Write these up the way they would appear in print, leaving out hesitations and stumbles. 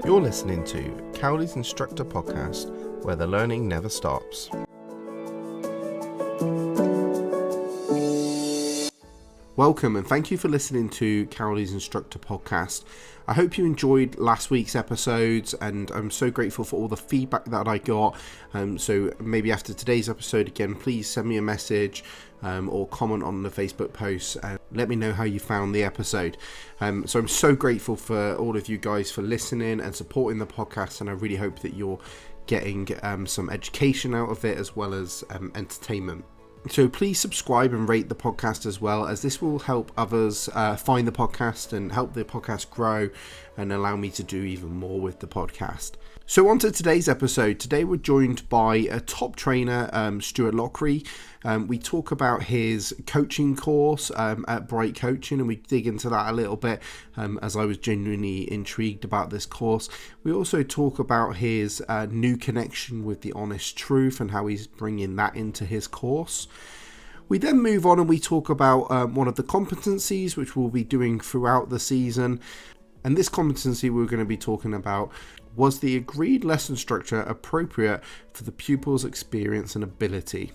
You're listening to Cowley's Instructor Podcast, where the learning never stops. Welcome and thank you for listening to Cowley's Instructor Podcast. I hope you enjoyed last week's episodes, and I'm so grateful for all the feedback that I got. So maybe after today's episode again, please send me a message or comment on the Facebook post and let me know how you found the episode. So I'm so grateful for all of you guys for listening and supporting the podcast, and I really hope that you're getting some education out of it as well as entertainment. So please subscribe and rate the podcast as well, as this will help others find the podcast and help the podcast grow and allow me to do even more with the podcast. So on to today's episode. Today we're joined by a top trainer, Stewart. We talk about his coaching course at Bright Coaching, and we dig into that a little bit as I was genuinely intrigued about this course. We also talk about his new connection with the honest truth and how he's bringing that into his course. We then move on and we talk about one of the competencies which we'll be doing throughout the season. And this competency we're going to be talking about: was the agreed lesson structure appropriate for the pupil's experience and ability?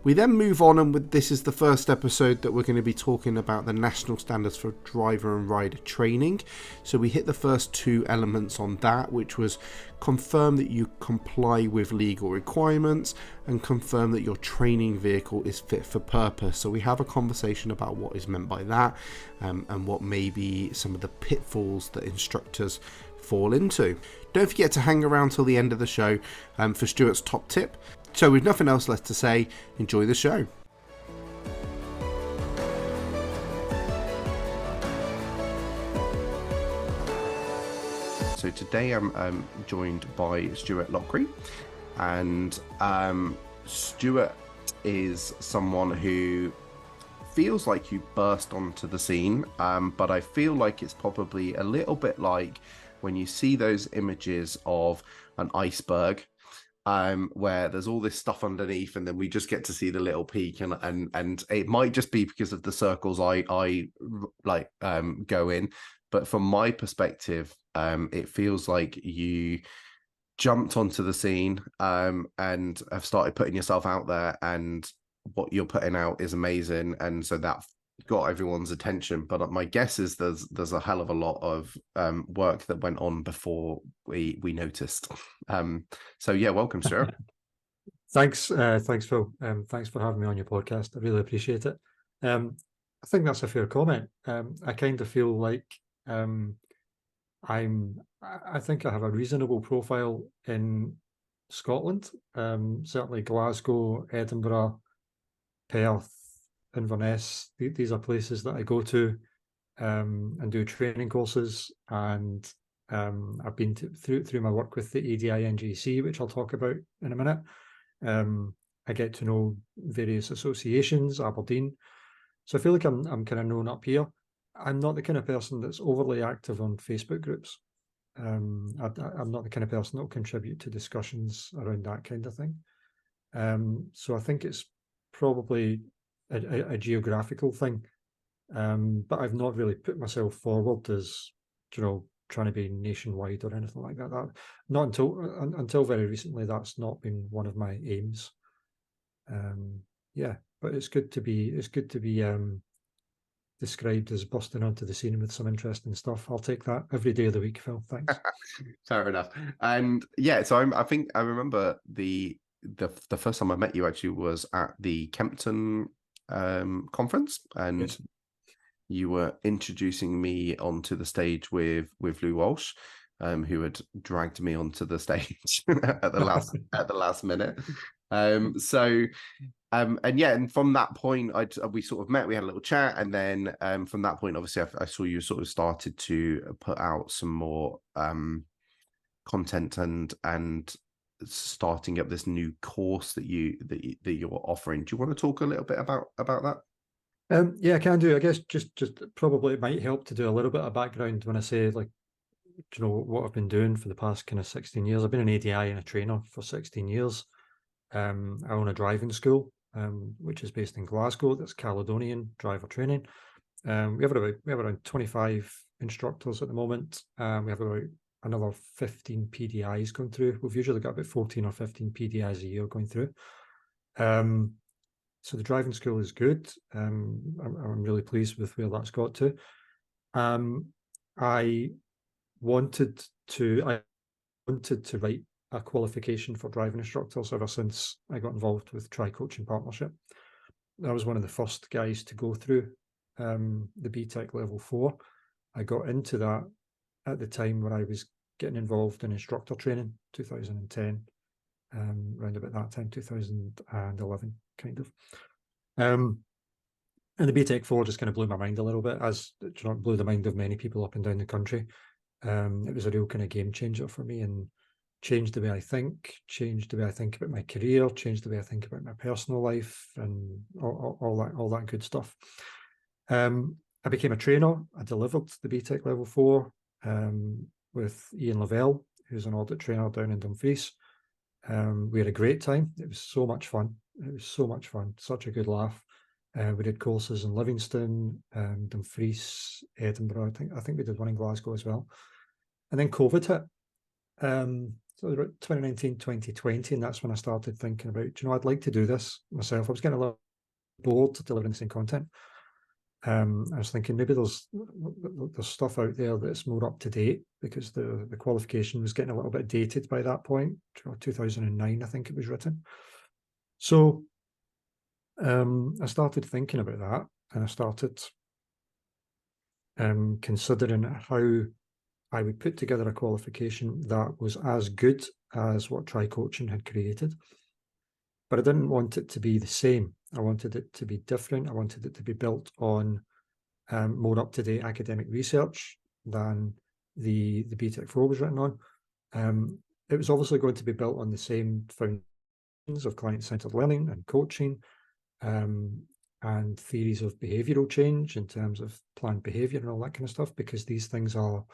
We then move on, and this is the first episode that we're going to be talking about the national standards for driver and rider training. So we hit the first two elements on that, which was confirm that you comply with legal requirements and confirm that your training vehicle is fit for purpose. So we have a conversation about what is meant by that and what may be some of the pitfalls that instructors fall into. Don't forget to hang around till the end of the show for Stuart's top tip. So with nothing else left to say, enjoy the show. So today I'm joined by Stewart, and Stewart is someone who feels like you burst onto the scene, but I feel like it's probably a little bit like when you see those images of an iceberg, where there's all this stuff underneath, and then we just get to see the little peak, and it might just be because of the circles I like go in, but from my perspective, it feels like you jumped onto the scene and have started putting yourself out there, and what you're putting out is amazing, and so that got everyone's attention. But my guess is there's a hell of a lot of work that went on before we noticed. So yeah, welcome, Stuart. Thanks, Phil. Thanks for having me on your podcast. I really appreciate it. I think that's a fair comment. I kind of feel like I think I have a reasonable profile in Scotland. Certainly Glasgow, Edinburgh, Perth, Inverness. These are places that I go to and do training courses, and I've been through my work with the ADI-NGC, which I'll talk about in a minute. I get to know various associations, Aberdeen, so I feel like I'm kind of known up here. I'm not the kind of person that's overly active on Facebook groups. I'm not the kind of person that will contribute to discussions around that kind of thing. So I think it's probably a geographical thing, but I've not really put myself forward as, trying to be nationwide or anything like that. Not until very recently. That's not been one of my aims. But it's good to be described as busting onto the scene with some interesting stuff. I'll take that every day of the week, Phil. Thanks. Fair enough. And yeah, so I think I remember the first time I met you actually was at the Kempton conference, and yes, you were introducing me onto the stage with Lou Walsh, who had dragged me onto the stage at the last minute. And from that point, we sort of met, we had a little chat, and then from that point, obviously, I saw you sort of started to put out some more content and starting up this new course that you're offering. Do you want to talk a little bit about that? Yeah, I can do. I guess just probably it might help to do a little bit of background when I say, like, what I've been doing for the past kind of 16 years. I've been an ADI and a trainer for 16 years. I own a driving school, which is based in Glasgow. That's Caledonian driver training. We have around 25 instructors at the moment. We have about another 15 PDIs going through. We've usually got about 14 or 15 PDIs a year going through. So the driving school is good. I'm really pleased with where that's got to. I wanted to write a qualification for driving instructors ever since I got involved with Tri-Coaching Partnership. I was one of the first guys to go through the BTEC level 4. I got into that at the time when I was getting involved in instructor training, 2010, around about that time, 2011, kind of. And the BTEC 4 just kind of blew my mind a little bit, as it blew the mind of many people up and down the country. It was a real kind of game changer for me, and changed the way I think, changed the way I think about my career, changed the way I think about my personal life, and all that good stuff. I became a trainer. I delivered the BTEC level 4 with Ian Lavelle, who's an audit trainer down in Dumfries. We had a great time. It was so much fun. It was so much fun. Such a good laugh. We did courses in Livingston, Dumfries, Edinburgh. I think we did one in Glasgow as well. And then COVID hit. So 2019, 2020, and that's when I started thinking about, I'd like to do this myself. I was getting a little bored delivering the same content. I was thinking maybe there's stuff out there that's more up to date, because the qualification was getting a little bit dated by that point. 2009, I think it was written. So I started thinking about that, and I started considering how I would put together a qualification that was as good as what Tri-Coaching had created. But I didn't want it to be the same. I wanted it to be different. I wanted it to be built on more up-to-date academic research than the BTEC 4 was written on. It was obviously going to be built on the same foundations of client-centered learning and coaching, and theories of behavioural change in terms of planned behaviour and all that kind of stuff, because these things are,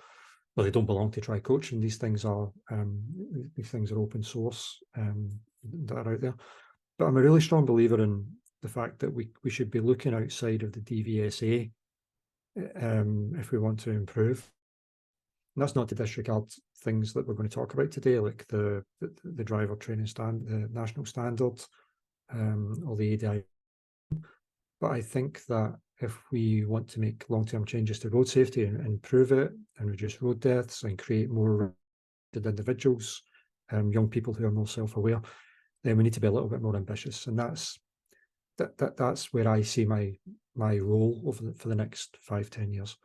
well, they don't belong to Tri-Coaching. These things are open source that are out there. But I'm a really strong believer in the fact that we should be looking outside of the DVSA if we want to improve. And that's not to disregard things that we're going to talk about today, like the driver training standard, the national standard, or the ADI. But I think that if we want to make long-term changes to road safety and improve it and reduce road deaths and create more individuals, young people who are more self-aware, then we need to be a little bit more ambitious. And that's where I see my role for the next 5-10 years.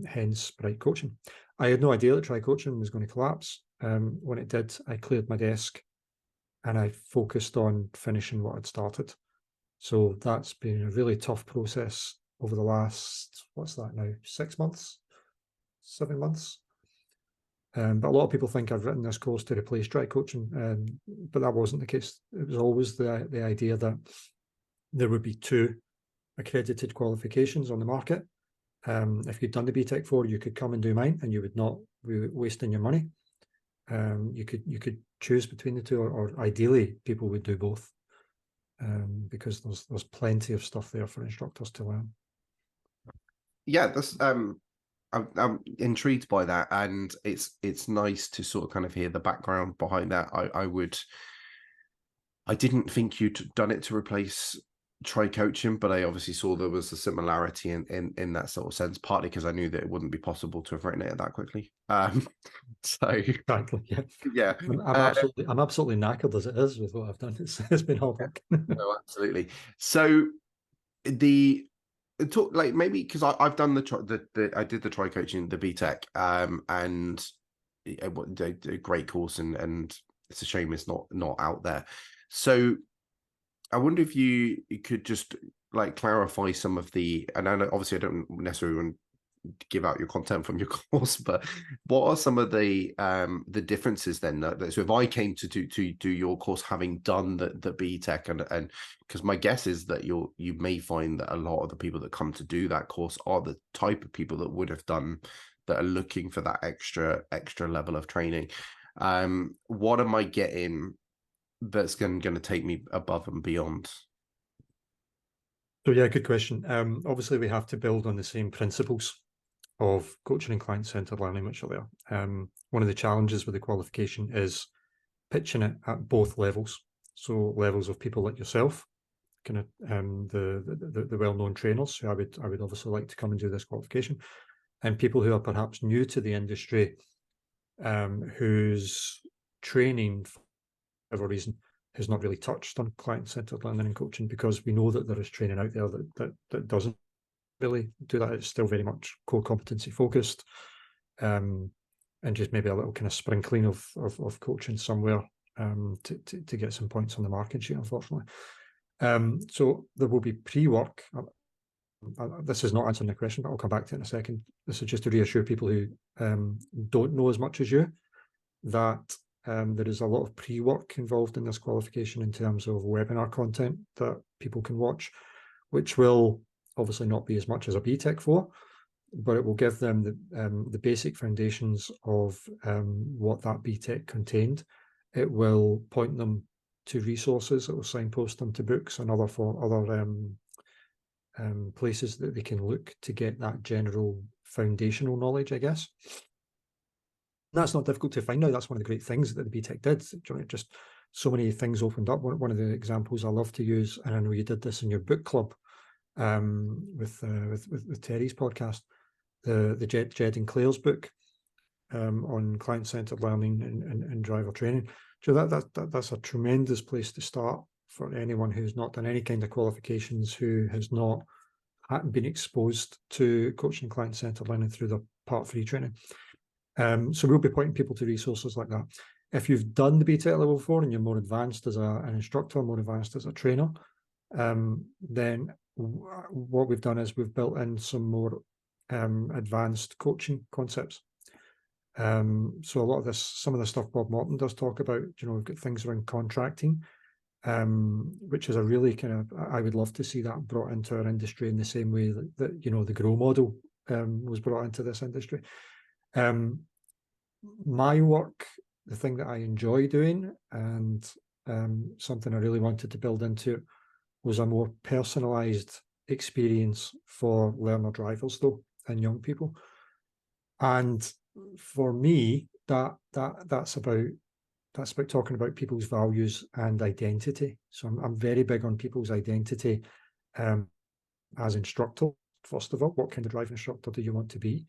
Hence Bright Coaching. I had no idea that Tri-Coaching was going to collapse. When it did, I cleared my desk and I focused on finishing what I'd started. So that's been a really tough process over the last, what's that now, 6 months, 7 months. But a lot of people think I've written this course to replace Tri-Coaching, but that wasn't the case. It was always the idea that there would be 2 accredited qualifications on the market. If you'd done the BTEC 4, you could come and do mine, and you would not be wasting your money. You could choose between the 2, or ideally people would do both, because there's plenty of stuff there for instructors to learn. Yeah, that's I'm intrigued by that, and it's nice to sort of kind of hear the background behind that. I didn't think you'd done it to replace Tri-Coaching, but I obviously saw there was a similarity in that sort of sense, partly because I knew that it wouldn't be possible to have written it that quickly. So exactly, yeah. I'm absolutely knackered as it is with what I've done. It's been hard work. No, absolutely. So talk, like, maybe because I've done I did the Tri-Coaching, the BTEC, and a great course, and it's a shame it's not out there. So I wonder if you could just like clarify some of the, and I know obviously I don't necessarily want to give out your content from your course, but what are some of the differences then? So if I came to do your course having done the BTEC, and because my guess is that you may find that a lot of the people that come to do that course are the type of people that would have done, that are looking for that extra level of training. What am I getting that's going to take me above and beyond? So yeah, good question. Obviously we have to build on the same principles of coaching and client-centered learning, which are there. One of the challenges with the qualification is pitching it at both levels. So levels of people like yourself, kind of the well-known trainers who I would obviously like to come and do this qualification, and people who are perhaps new to the industry, whose training, for whatever reason, has not really touched on client-centered learning and coaching, because we know that there is training out there that doesn't really do that. It's still very much core competency focused, and just maybe a little kind of sprinkling of coaching somewhere to get some points on the marking sheet, unfortunately. So there will be pre-work. This is not answering the question, but I'll come back to it in a second. This is just to reassure people who don't know as much as you that there is a lot of pre-work involved in this qualification in terms of webinar content that people can watch, which will obviously not be as much as a BTEC for, but it will give them the basic foundations of what that BTEC contained. It will point them to resources. It will signpost them to books and other places that they can look to get that general foundational knowledge, I guess. That's not difficult to find now. That's one of the great things that the BTEC did. Just so many things opened up. One of the examples I love to use, and I know you did this in your book club with Terry's podcast, the Jed and Claire's book on client-centered learning and driver training. So that's a tremendous place to start for anyone who's not done any kind of qualifications, who has not been exposed to coaching client-centered learning through the Part 3 training. So we'll be pointing people to resources like that. If you've done the BTEC level 4 and you're more advanced as an instructor, more advanced as a trainer, then what we've done is we've built in some more advanced coaching concepts. So a lot of this, some of the stuff Bob Morton does talk about, we've got things around contracting, which is a really kind of, I would love to see that brought into our industry in the same way that the GROW model was brought into this industry. My work, the thing that I enjoy doing, and something I really wanted to build into, was a more personalized experience for learner drivers, though, and young people. And for me, that's about talking about people's values and identity. So I'm very big on people's identity as instructor. First of all, what kind of driving instructor do you want to be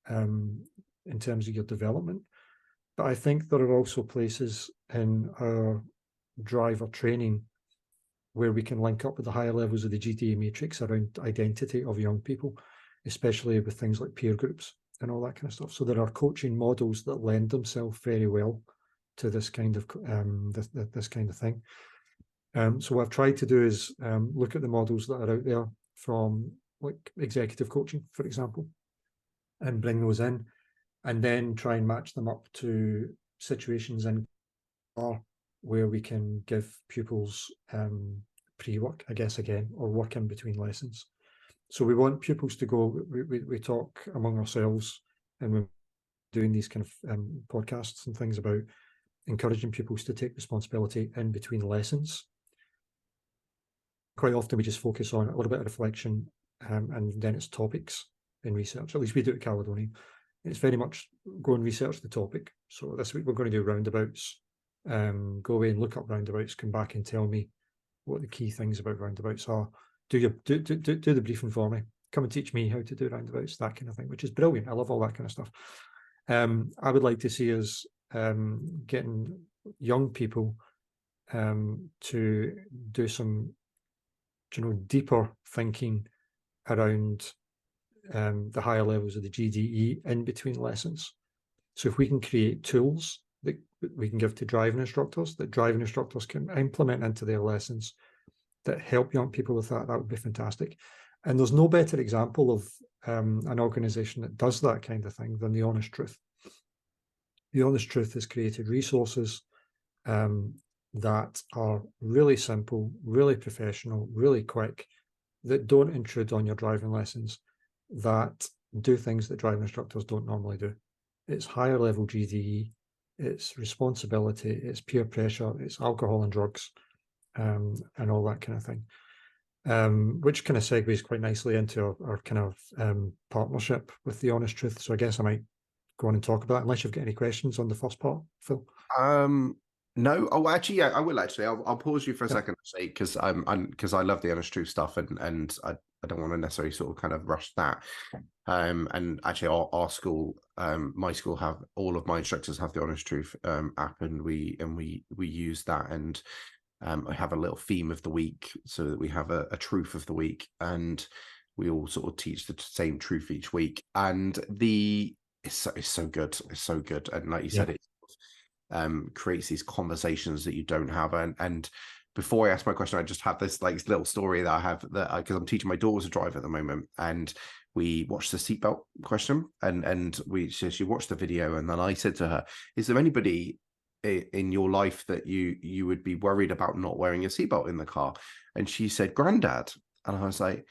in terms of your development? But I think there are also places in our driver training where we can link up with the higher levels of the GDA matrix around identity of young people, especially with things like peer groups and all that kind of stuff. So there are coaching models that lend themselves very well to this kind of this kind of thing. So what I've tried to do is look at the models that are out there from like executive coaching, for example, and bring those in, and then try and match them up to situations in where we can give pupils pre-work, I guess, again, or work in between lessons. So we want pupils to go, we talk among ourselves, and we're doing these kind of podcasts and things about encouraging pupils to take responsibility in between lessons. Quite often we just focus on a little bit of reflection and then it's topics in research. At least we do it at Caledonian. It's very much go and research the topic. So this week we're going to do roundabouts. Go away and look up roundabouts, come back and tell me what the key things about roundabouts are. Do the briefing for me. Come and teach me how to do roundabouts, that kind of thing, which is brilliant. I love all that kind of stuff. I would like to see us getting young people to do some, deeper thinking around the higher levels of the GDE in between lessons. So if we can create tools that we can give to driving instructors, that driving instructors can implement into their lessons that help young people with that, that would be fantastic. And there's no better example of an organization that does that kind of thing than The Honest Truth. The Honest Truth has created resources that are really simple, really professional, really quick, that don't intrude on your driving lessons, that do things that driving instructors don't normally do. It's higher level GDE, it's responsibility, it's peer pressure, it's alcohol and drugs, and all that kind of thing. which kind of segues quite nicely into our kind of partnership with the Honest Truth. So I guess I might go on and talk about that, unless you've got any questions on the first part, Phil. No. Oh, actually, yeah, I will actually. I'll pause you for a Yeah. second to say because because I love the honest truth stuff and I don't want to necessarily sort of kind of rush that. And actually, our school, my school have all of my instructors have the honest truth app, and we use that, and I have a little theme of the week so that we have a truth of the week, and we all sort of teach the same truth each week, and it's so good, it's so good, and like you said, Yeah. it creates these conversations that you don't have. And before I ask my question, I just have this like little story that I have that because I'm teaching my daughter to drive at the moment, and we watched the seatbelt question, and she watched the video, and then I said to her, "Is there anybody in your life that you would be worried about not wearing a seatbelt in the car?" And she said, "Granddad," and I was like,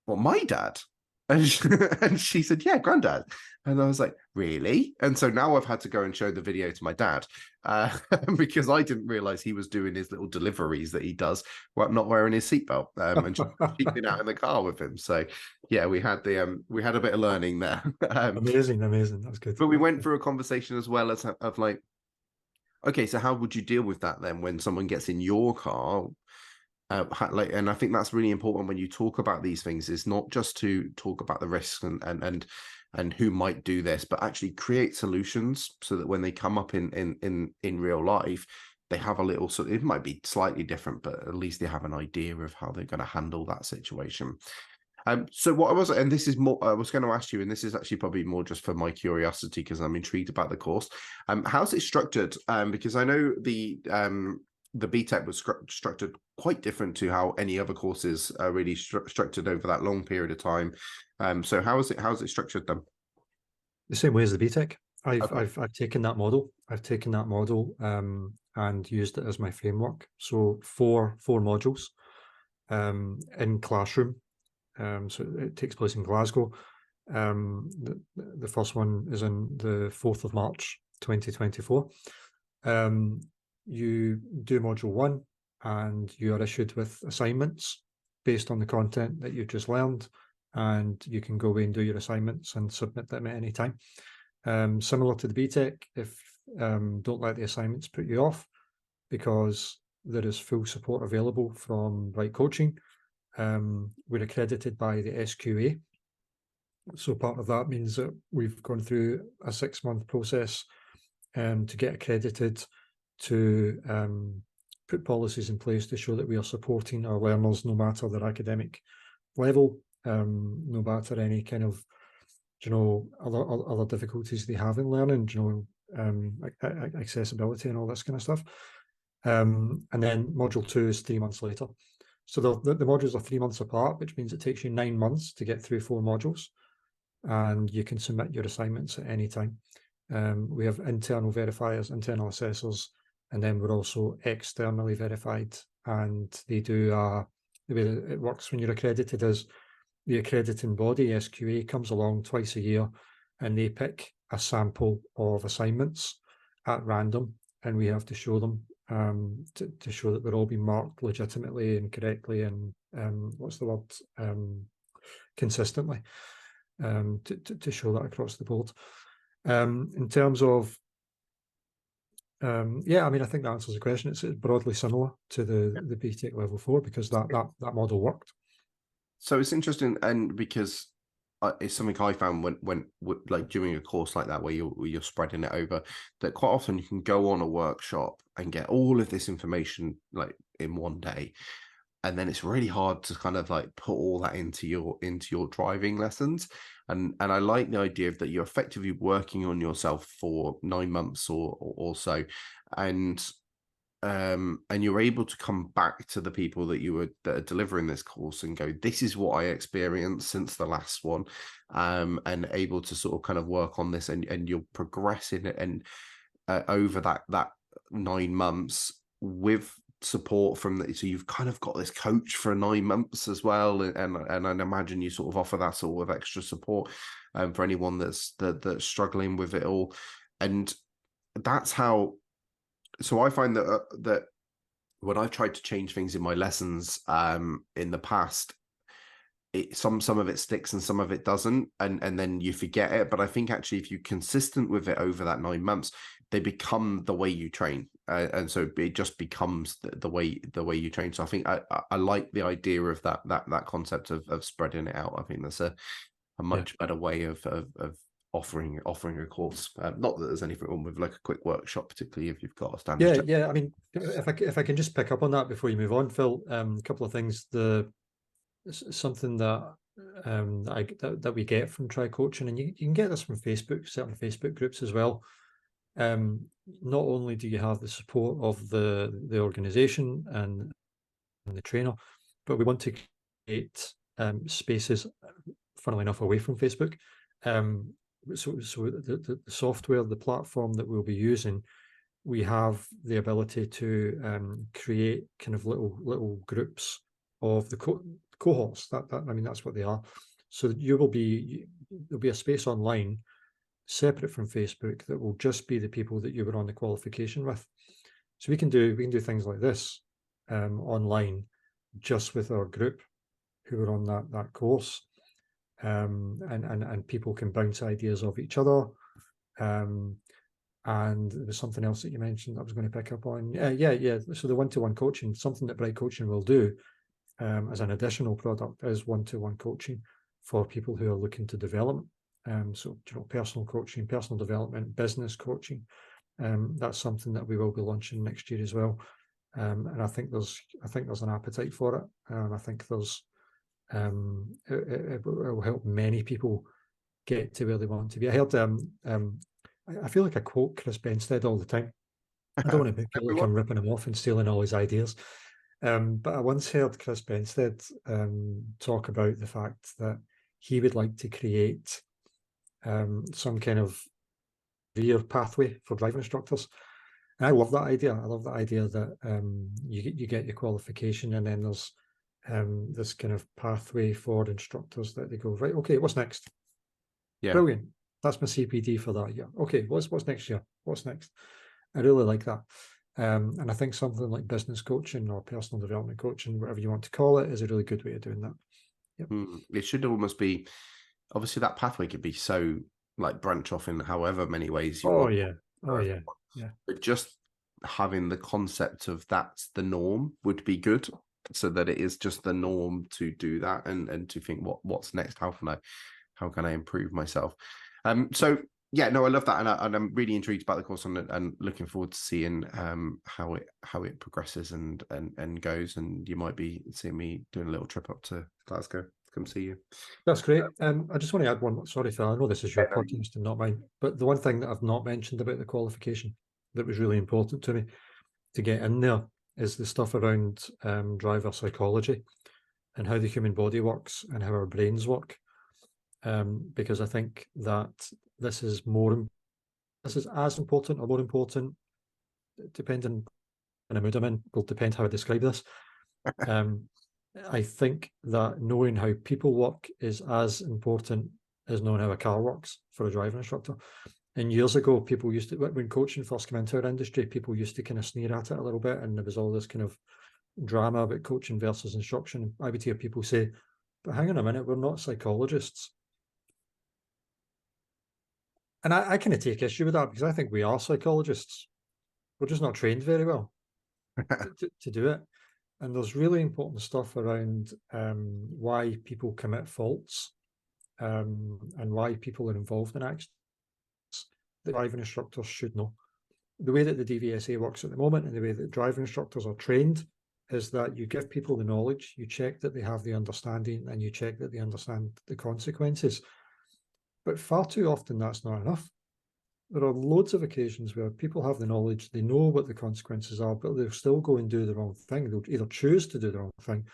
"Well, my dad." And she said, "Yeah, granddad." And I was like, "Really?" And so now I've had to go and show the video to my dad because I didn't realize he was doing his little deliveries that he does while not wearing his seatbelt and she'd out in the car with him. So yeah, we had a bit of learning there. Amazing, amazing. That's good. But we went through a conversation as well as of like, okay, so how would you deal with that then when someone gets in your car? And I think that's really important when you talk about these things, is not just to talk about the risks and who might do this, but actually create solutions so that when they come up in real life, they have a little, so it might be slightly different, but at least they have an idea of how they're going to handle that situation. So what I was, and this is more, I was going to ask you, and this is actually probably more just for my curiosity because I'm intrigued about the course. How's it structured? Because I know the BTEC was structured quite different to how any other courses are really structured over that long period of time. So how's it structured then? The same way as the BTEC. Okay. I've taken that model. I've taken that model and used it as my framework. So four modules in classroom. So it takes place in Glasgow. The first one is on the 4th of March 2024. You do module 1 and you are issued with assignments based on the content that you've just learned, and you can go away and do your assignments and submit them at any time. Similar to the BTEC, if don't let the assignments put you off, because there is full support available from Right Coaching. We're accredited by the SQA. So part of that means that we've gone through a 6-month process to get accredited, to put policies in place to show that we are supporting our learners no matter their academic level, no matter any kind of, other difficulties they have in learning, accessibility and all this kind of stuff. And then module 2 is 3 months later. So the modules are 3 months apart, which means it takes you 9 months to get through 4 modules, and you can submit your assignments at any time. We have internal verifiers, internal assessors, and then we're also externally verified, and they do the way that it works when you're accredited is the accrediting body, SQA, comes along twice a year and they pick a sample of assignments at random, and we have to show them to show that they're all being marked legitimately and correctly and consistently, to show that across the board. In terms of I think that answers the question. It's broadly similar to the BTEC level 4 because that model worked. So it's interesting, and because it's something I found when like doing a course like that where you're spreading it over, that quite often you can go on a workshop and get all of this information like in one day, and then it's really hard to kind of like put all that into your driving lessons. And I like the idea of that you're effectively working on yourself for 9 months or so, and you're able to come back to the people that are delivering this course and go, this is what I experienced since the last one, and able to sort of kind of work on this, and you're progressing it, and over that 9 months with support from so you've kind of got this coach for 9 months as well, and I imagine you sort of offer that sort of extra support for anyone that's struggling with it all. And that's how, so I find that when I've tried to change things in my lessons in the past, some of it sticks and some of it doesn't, and then you forget it. But I think actually, if you're consistent with it over that 9 months, they become the way you train, and so it just becomes the way you train. So I think I like the idea of that concept of spreading it out. I think that's a much better way of offering a course. Not that there's anything wrong with like a quick workshop, particularly if you've got a standard. Yeah. I mean, if I can just pick up on that before you move on, Phil, a couple of things. Something that that we get from Try Coaching, and you can get this from Facebook, certain Facebook groups as well. Not only do you have the support of the organization and the trainer, but we want to create spaces, funnily enough, away from Facebook. So the software, the platform that we'll be using, we have the ability to create kind of little groups of the cohorts. I mean, that's what they are. So there'll be a space online separate from Facebook that will just be the people that you were on the qualification with. So we can do things like this online, just with our group who are on that course, and people can bounce ideas off each other. And there was something else that you mentioned that I was going to pick up on. Yeah. So the one-to-one coaching, something that Bright Coaching will do as an additional product, is one-to-one coaching for people who are looking to develop. So personal coaching, personal development, business coaching. That's something that we will be launching next year as well. And I think there's an appetite for it. I think there's it will help many people get to where they want to be. I heard I feel like I quote Chris Benstead all the time. I don't want to feel like I'm ripping him off and stealing all his ideas. But I once heard Chris Benstead talk about the fact that he would like to create some kind of career pathway for driving instructors. And I love that idea. I love the idea that you get your qualification, and then there's this kind of pathway for instructors that they go, right, okay, what's next? Yeah. Brilliant. That's my CPD for that year. Okay, what's next year? What's next? I really like that. And I think something like business coaching or personal development coaching, whatever you want to call it, is a really good way of doing that. Yep. It should almost be, obviously that pathway could be so like branch off in however many ways you want. Yeah. But just having the concept of that's the norm would be good, so that it is just the norm to do that and to think what's next, how can I improve myself. So yeah, no, I love that, and I'm really intrigued about the course and looking forward to seeing how it progresses and goes. And you might be seeing me doing a little trip up to Glasgow to come see you. That's great. I just want to add one. Sorry, Phil, I know this is your podcast and not mine, but the one thing that I've not mentioned about the qualification that was really important to me to get in there is the stuff around driver psychology and how the human body works and how our brains work. Because I think that this is as important or more important, depending on the mood I'm in, will depend how I describe this. I think that knowing how people work is as important as knowing how a car works for a driving instructor. And years ago, people used to, when coaching first came into our industry, people used to kind of sneer at it a little bit, and there was all this kind of drama about coaching versus instruction. I would hear people say, but hang on a minute, we're not psychologists. And I kind of take issue with that, because I think we are psychologists. We're just not trained very well to do it. And there's really important stuff around why people commit faults and why people are involved in accidents that driving instructors should know. The way that the DVSA works at the moment and the way that driving instructors are trained is that you give people the knowledge, you check that they have the understanding, and you check that they understand the consequences. But far too often that's not enough. There are loads of occasions where people have the knowledge, they know what the consequences are, but they'll still go and do the wrong thing. They'll either choose to do the wrong thing,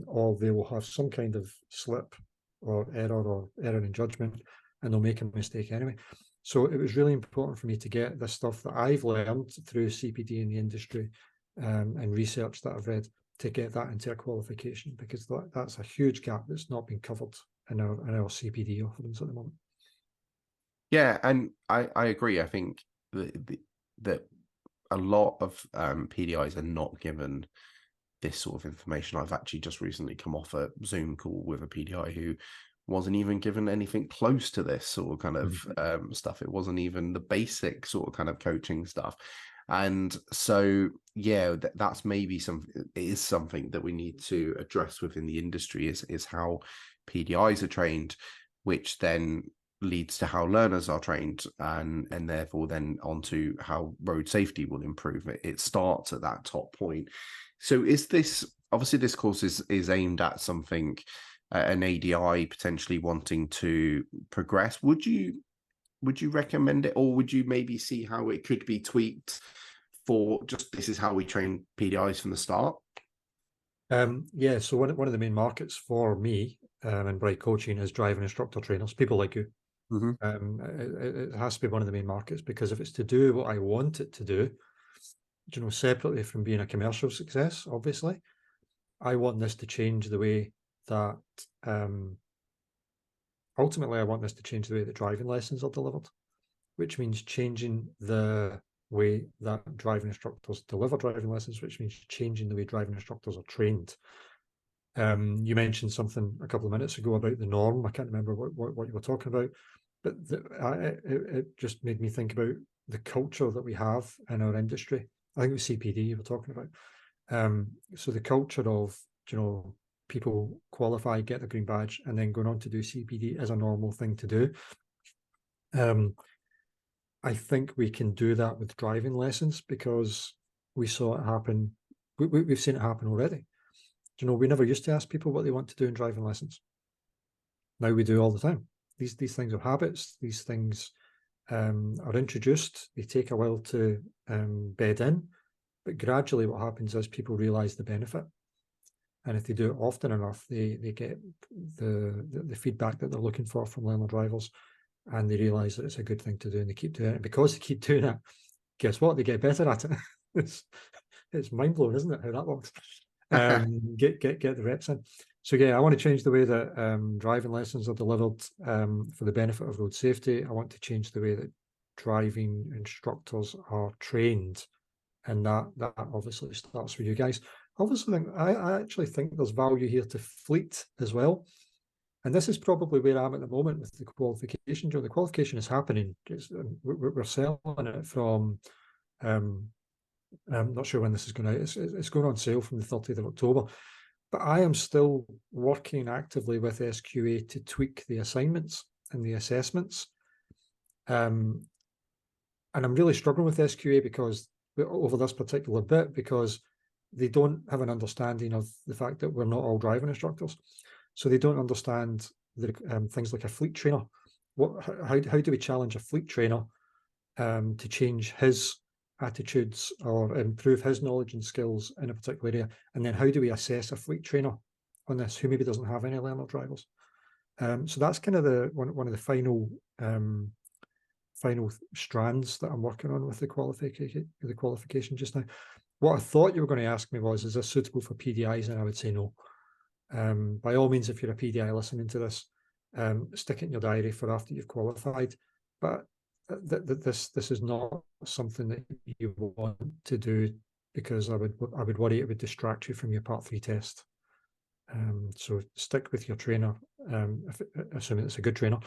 or they will have some kind of slip or error in judgment, and they'll make a mistake anyway. So it was really important for me to get this stuff that I've learned through CPD in the industry and research that I've read, to get that into a qualification, because that's a huge gap that's not been covered in our CPD offerings at the moment. Yeah, and I agree. I think that a lot of PDIs are not given this sort of information. I've actually just recently come off a Zoom call with a PDI who wasn't even given anything close to this sort of kind of stuff. It wasn't even the basic sort of kind of coaching stuff. And so, yeah, that's maybe something that we need to address within the industry is how PDIs are trained, which then leads to how learners are trained, and therefore then onto how road safety will improve. It starts at that top point. So is this, obviously this course is aimed at something, an ADI potentially wanting to progress. Would you recommend it, or would you maybe see how it could be tweaked for just, this is how we train PDIs from the start? Yeah, so one of the main markets for me in Bright Coaching is driving instructor trainers, people like you. It has to be one of the main markets, because if it's to do what I want it to do, separately from being a commercial success, obviously, I want this to change the way that ultimately I want this to change the way that driving lessons are delivered, which means changing the way that driving instructors deliver driving lessons, which means changing the way driving instructors are trained. You mentioned something a couple of minutes ago about the norm. I can't remember what you were talking about, but it just made me think about the culture that we have in our industry. I think it was CPD you were talking about. So the culture of, people qualify, get the green badge, and then going on to do CPD is a normal thing to do. I think we can do that with driving lessons, because we saw it happen. We've seen it happen already. We never used to ask people what they want to do in driving lessons. Now we do all the time. These things are habits. These things are introduced. They take a while to bed in, but gradually what happens is people realize the benefit. And if they do it often enough, they get the feedback that they're looking for from learner drivers, and they realize that it's a good thing to do, and they keep doing it. And because they keep doing it, guess what? They get better at it. It's mind blowing, isn't it? How that works. Get the reps in. So yeah, I want to change the way that driving lessons are delivered for the benefit of road safety. I want to change the way that driving instructors are trained, and that obviously starts with you guys. I actually think there's value here to fleet as well. And this is probably where I'm at the moment with the qualification. The qualification is happening. We're selling it from, I'm not sure when this is going out. It's going on sale from the 30th of October. But I am still working actively with SQA to tweak the assignments and the assessments. And I'm really struggling with SQA because over this particular bit, because they don't have an understanding of the fact that we're not all driving instructors. So they don't understand the things like a fleet trainer. How do we challenge a fleet trainer to change his attitudes or improve his knowledge and skills in a particular area? And then how do we assess a fleet trainer on this who maybe doesn't have any learner drivers? So that's kind of one of the final strands that I'm working on with the qualification just now. What I thought you were going to ask me was, is this suitable for PDIs? And I would say no. By all means, if you're a PDI listening to this, stick it in your diary for after you've qualified. But this is not something that you want to do, because I would worry it would distract you from your Part 3 test. So stick with your trainer, assuming it's a good trainer,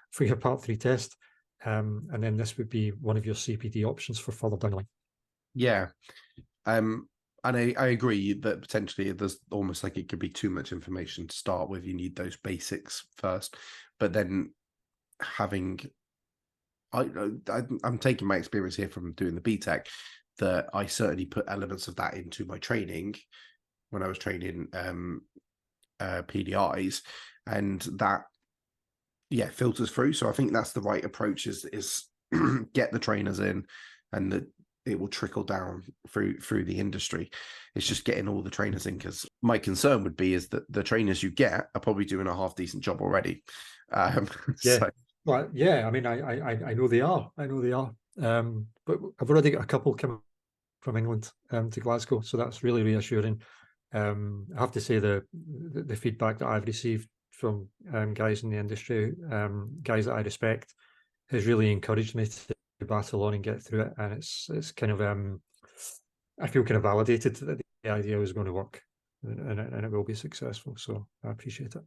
for your Part 3 test. And then this would be one of your CPD options for further down the line. Yeah. And I agree that potentially there's almost like it could be too much information to start with. You need those basics first, but then I'm taking my experience here from doing the BTEC, that I certainly put elements of that into my training when I was training PDIs, and that filters through. So I think that's the right approach, is get the trainers in, and that it will trickle down through the industry. It's just getting all the trainers in, because my concern would be is that the trainers you get are probably doing a half decent job already. Well, yeah, I mean, I know they are. But I've already got a couple coming from England to Glasgow, so that's really reassuring. I have to say the feedback that I've received from guys in the industry, guys that I respect, has really encouraged me to battle on and get through it. And it's kind of I feel kind of validated that the idea was going to work, and it will be successful. So I appreciate it.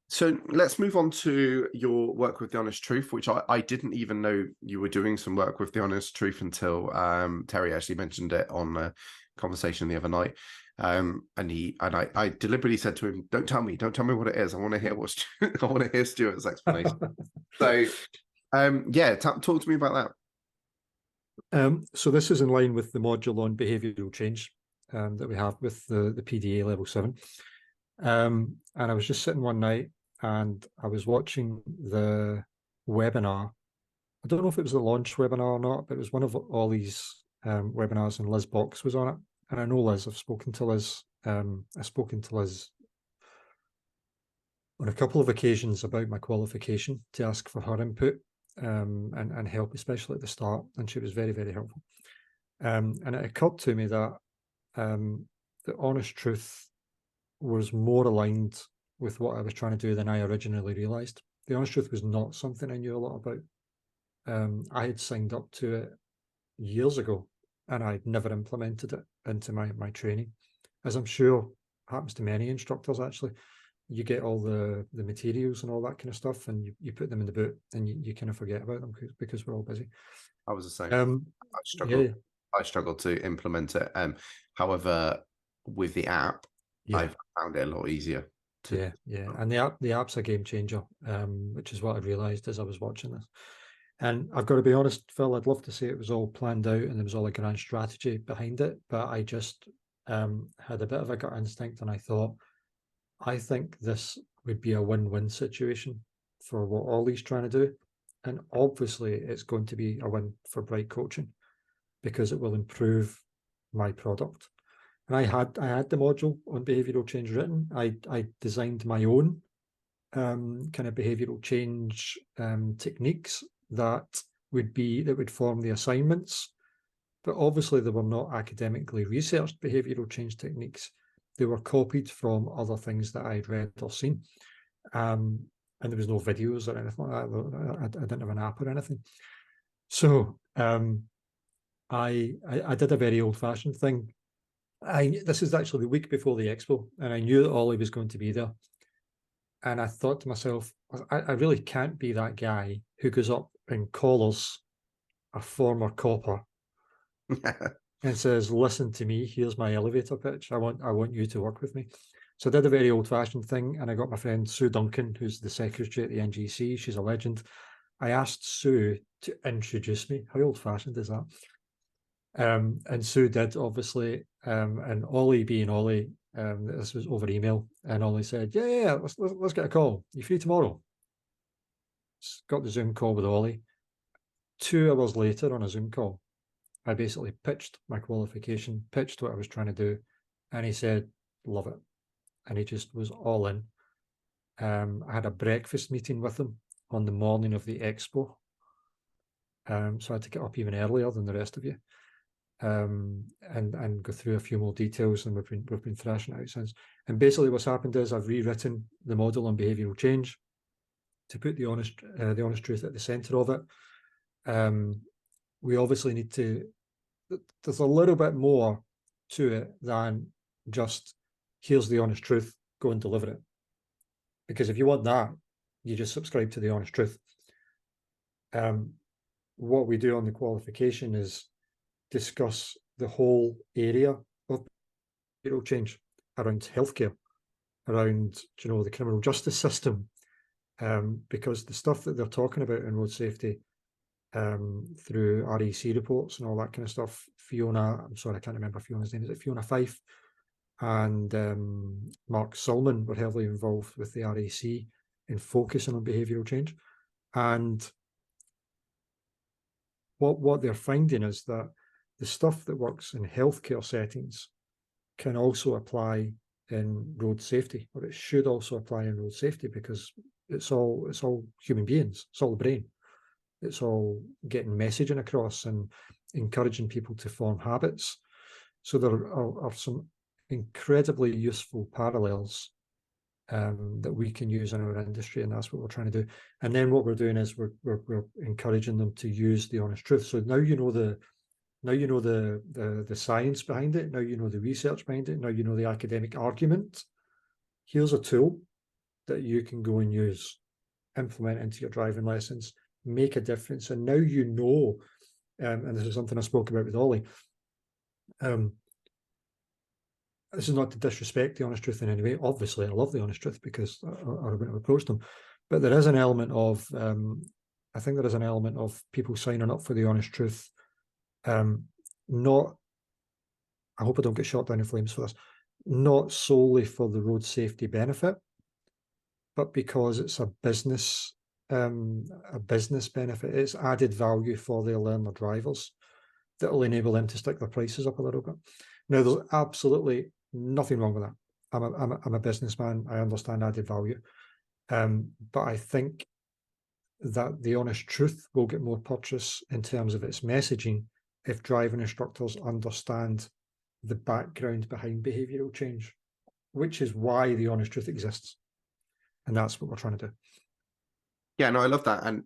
So let's move on to your work with The Honest Truth, which I didn't even know you were doing some work with The Honest Truth until Terry actually mentioned it on a conversation the other night. And I deliberately said to him, don't tell me what it is. I want to hear I want to hear Stewart's explanation. So talk to me about that. So this is in line with the module on behavioural change that we have with the PDA level 7. And I was just sitting one night and I was watching the webinar. I don't know if it was the launch webinar or not, but it was one of Ollie's webinars, and Liz Box was on it. And I know Liz, I've spoken to Liz. I've spoken to Liz on a couple of occasions about my qualification to ask for her input and help, especially at the start. And she was very, very helpful. And it occurred to me that the Honest Truth was more aligned with what I was trying to do than I originally realised. The Honest Truth was not something I knew a lot about. I had signed up to it years ago, and I'd never implemented it into my training, as I'm sure happens to many instructors. Actually, you get all the materials and all that kind of stuff, and you put them in the boot, and you kind of forget about them because we're all busy. I was the same. I struggled to implement it. However, with the app, I've found it a lot easier. Yeah, and the app's a game changer, which is what I realised as I was watching this. And I've got to be honest, Phil, I'd love to say it was all planned out and there was all a grand strategy behind it, but I just had a bit of a gut instinct, and I thought, I think this would be a win-win situation for what Ollie's trying to do. And obviously it's going to be a win for Bright Coaching because it will improve my product. And I had the module on behavioural change written. I designed my own kind of behavioural change techniques that would form the assignments. But obviously they were not academically researched behavioural change techniques. They were copied from other things that I'd read or seen. And there was no videos or anything like that. I didn't have an app or anything. So I did a very old-fashioned thing. This is actually the week before the expo, and I knew that Ollie was going to be there. And I thought to myself, I really can't be that guy who goes up and collars a former copper and says, listen to me, here's my elevator pitch. I want you to work with me. So I did a very old-fashioned thing, and I got my friend Sue Duncan, who's the secretary at the NGC. She's a legend. I asked Sue to introduce me. How old-fashioned is that? And Sue did, obviously, and Ollie being Ollie, this was over email, and Ollie said, yeah, let's get a call. You free tomorrow? Got the Zoom call with Ollie. 2 hours later on a Zoom call, I basically pitched my qualification, pitched what I was trying to do, and he said, love it. And he just was all in. I had a breakfast meeting with him on the morning of the expo. So I had to get up even earlier than the rest of you. And go through a few more details, and we've been thrashing it out since. And basically what's happened is I've rewritten the model on behavioural change to put the honest truth at the centre of it. We obviously need to, there's a little bit more to it than just here's the honest truth, go and deliver it. Because if you want that, you just subscribe to the honest truth. What we do on the qualification is discuss the whole area of behavioural change around healthcare, around the criminal justice system, because the stuff that they're talking about in road safety through REC reports and all that kind of stuff. Fiona, I'm sorry, I can't remember Fiona's name. Is it Fiona Fife? And Mark Sulman were heavily involved with the REC in focusing on behavioural change. And what they're finding is that the stuff that works in healthcare settings can also apply in road safety, or it should also apply in road safety, because it's all human beings. It's all the brain. It's all getting messaging across and encouraging people to form habits. So there are some incredibly useful parallels that we can use in our industry, and that's what we're trying to do. And then what we're doing is we're encouraging them to use the honest truth. So now you know the Now you know the science behind it. Now you know the research behind it. Now you know the academic argument. Here's a tool that you can go and use, implement into your driving lessons, make a difference. And now you know, and this is something I spoke about with Ollie. This is not to disrespect the honest truth in any way. Obviously, I love the honest truth because I wouldn't have approached them. But there is an element of, I think there is an element of people signing up for the honest truth. Not, I hope I don't get shot down in flames for this, not solely for the road safety benefit, but because it's a business benefit. It's added value for their learner drivers that will enable them to stick their prices up a little bit. Now, there's absolutely nothing wrong with that. I'm a businessman. I understand added value. But I think that the honest truth will get more purchase in terms of its messaging if driving instructors understand the background behind behavioural change, which is why the honest truth exists. And that's what we're trying to do. Yeah, no, I love that, and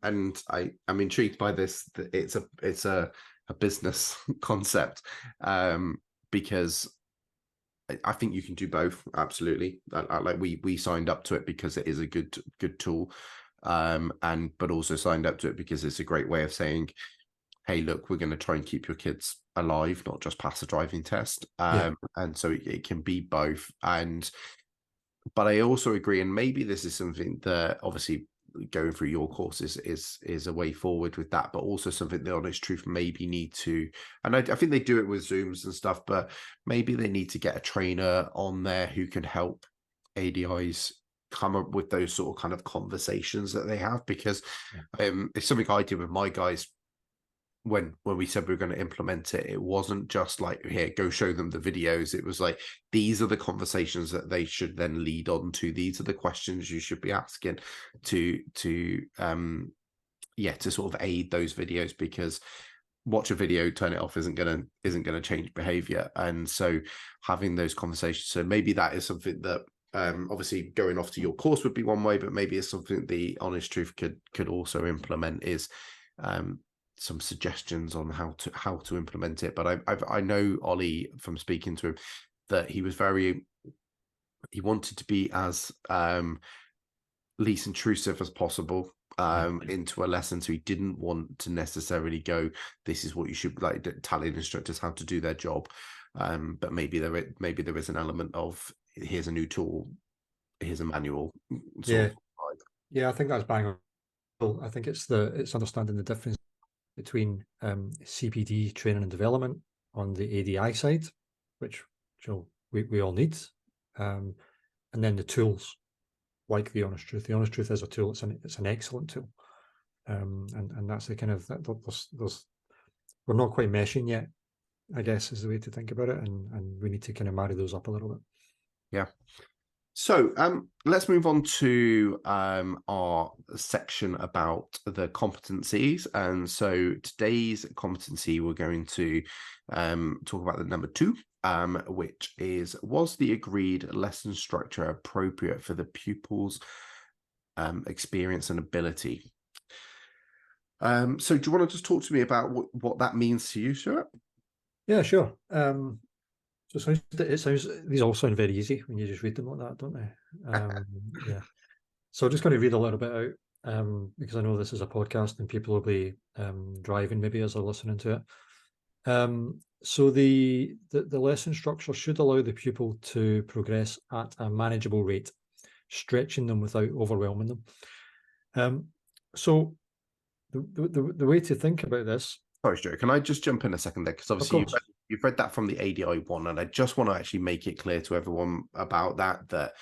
I'm intrigued by this. That it's a business concept, because I think you can do both. Absolutely, like we signed up to it because it is a good tool, but also signed up to it because it's a great way of saying, hey, look, we're going to try and keep your kids alive, not just pass a driving test. And so it can be both. But I also agree, and maybe this is something that obviously going through your courses is a way forward with that, but also something the honest truth maybe need to, and I think they do it with Zooms and stuff, but maybe they need to get a trainer on there who can help ADIs come up with those sort of kind of conversations that they have, because it's something I did with my guys. When we said we were going to implement it, it wasn't just like, here, go show them the videos. It was like, these are the conversations that they should then lead on to. These are the questions you should be asking to sort of aid those videos, because watch a video, turn it off isn't gonna change behavior. And so having those conversations, so maybe that is something that obviously going off to your course would be one way, but maybe it's something the honest truth could also implement, is some suggestions on how to implement it. But I know Ollie, from speaking to him, that he wanted to be as least intrusive as possible into a lesson. So he didn't want to necessarily go, this is what you should, like, telling instructors how to do their job. But maybe there is an element of, here's a new tool, here's a manual. Yeah, I think that's bang on. I think it's understanding the difference between CPD, training and development, on the ADI side, which we all need, and then the tools like the honest truth. The honest truth is a tool. It's an excellent tool, and that's the kind of we're not quite meshing yet, I guess, is the way to think about it, and we need to kind of marry those up a little bit. Yeah. So let's move on to our section about the competencies. And so today's competency, we're going to talk about the number 2, which is, was the agreed lesson structure appropriate for the pupil's experience and ability? So do you want to just talk to me about what that means to you, Stewart? Yeah, sure. So it sounds, these all sound very easy when you just read them like that, don't they? Yeah. So I'm just going to read a little bit out, because I know this is a podcast and people will be driving maybe as they're listening to it. So the lesson structure should allow the pupil to progress at a manageable rate, stretching them without overwhelming them. So the way to think about this. Sorry, Joe, can I just jump in a second there? Because obviously you've read that from the ADI one, and I just want to actually make it clear to everyone about that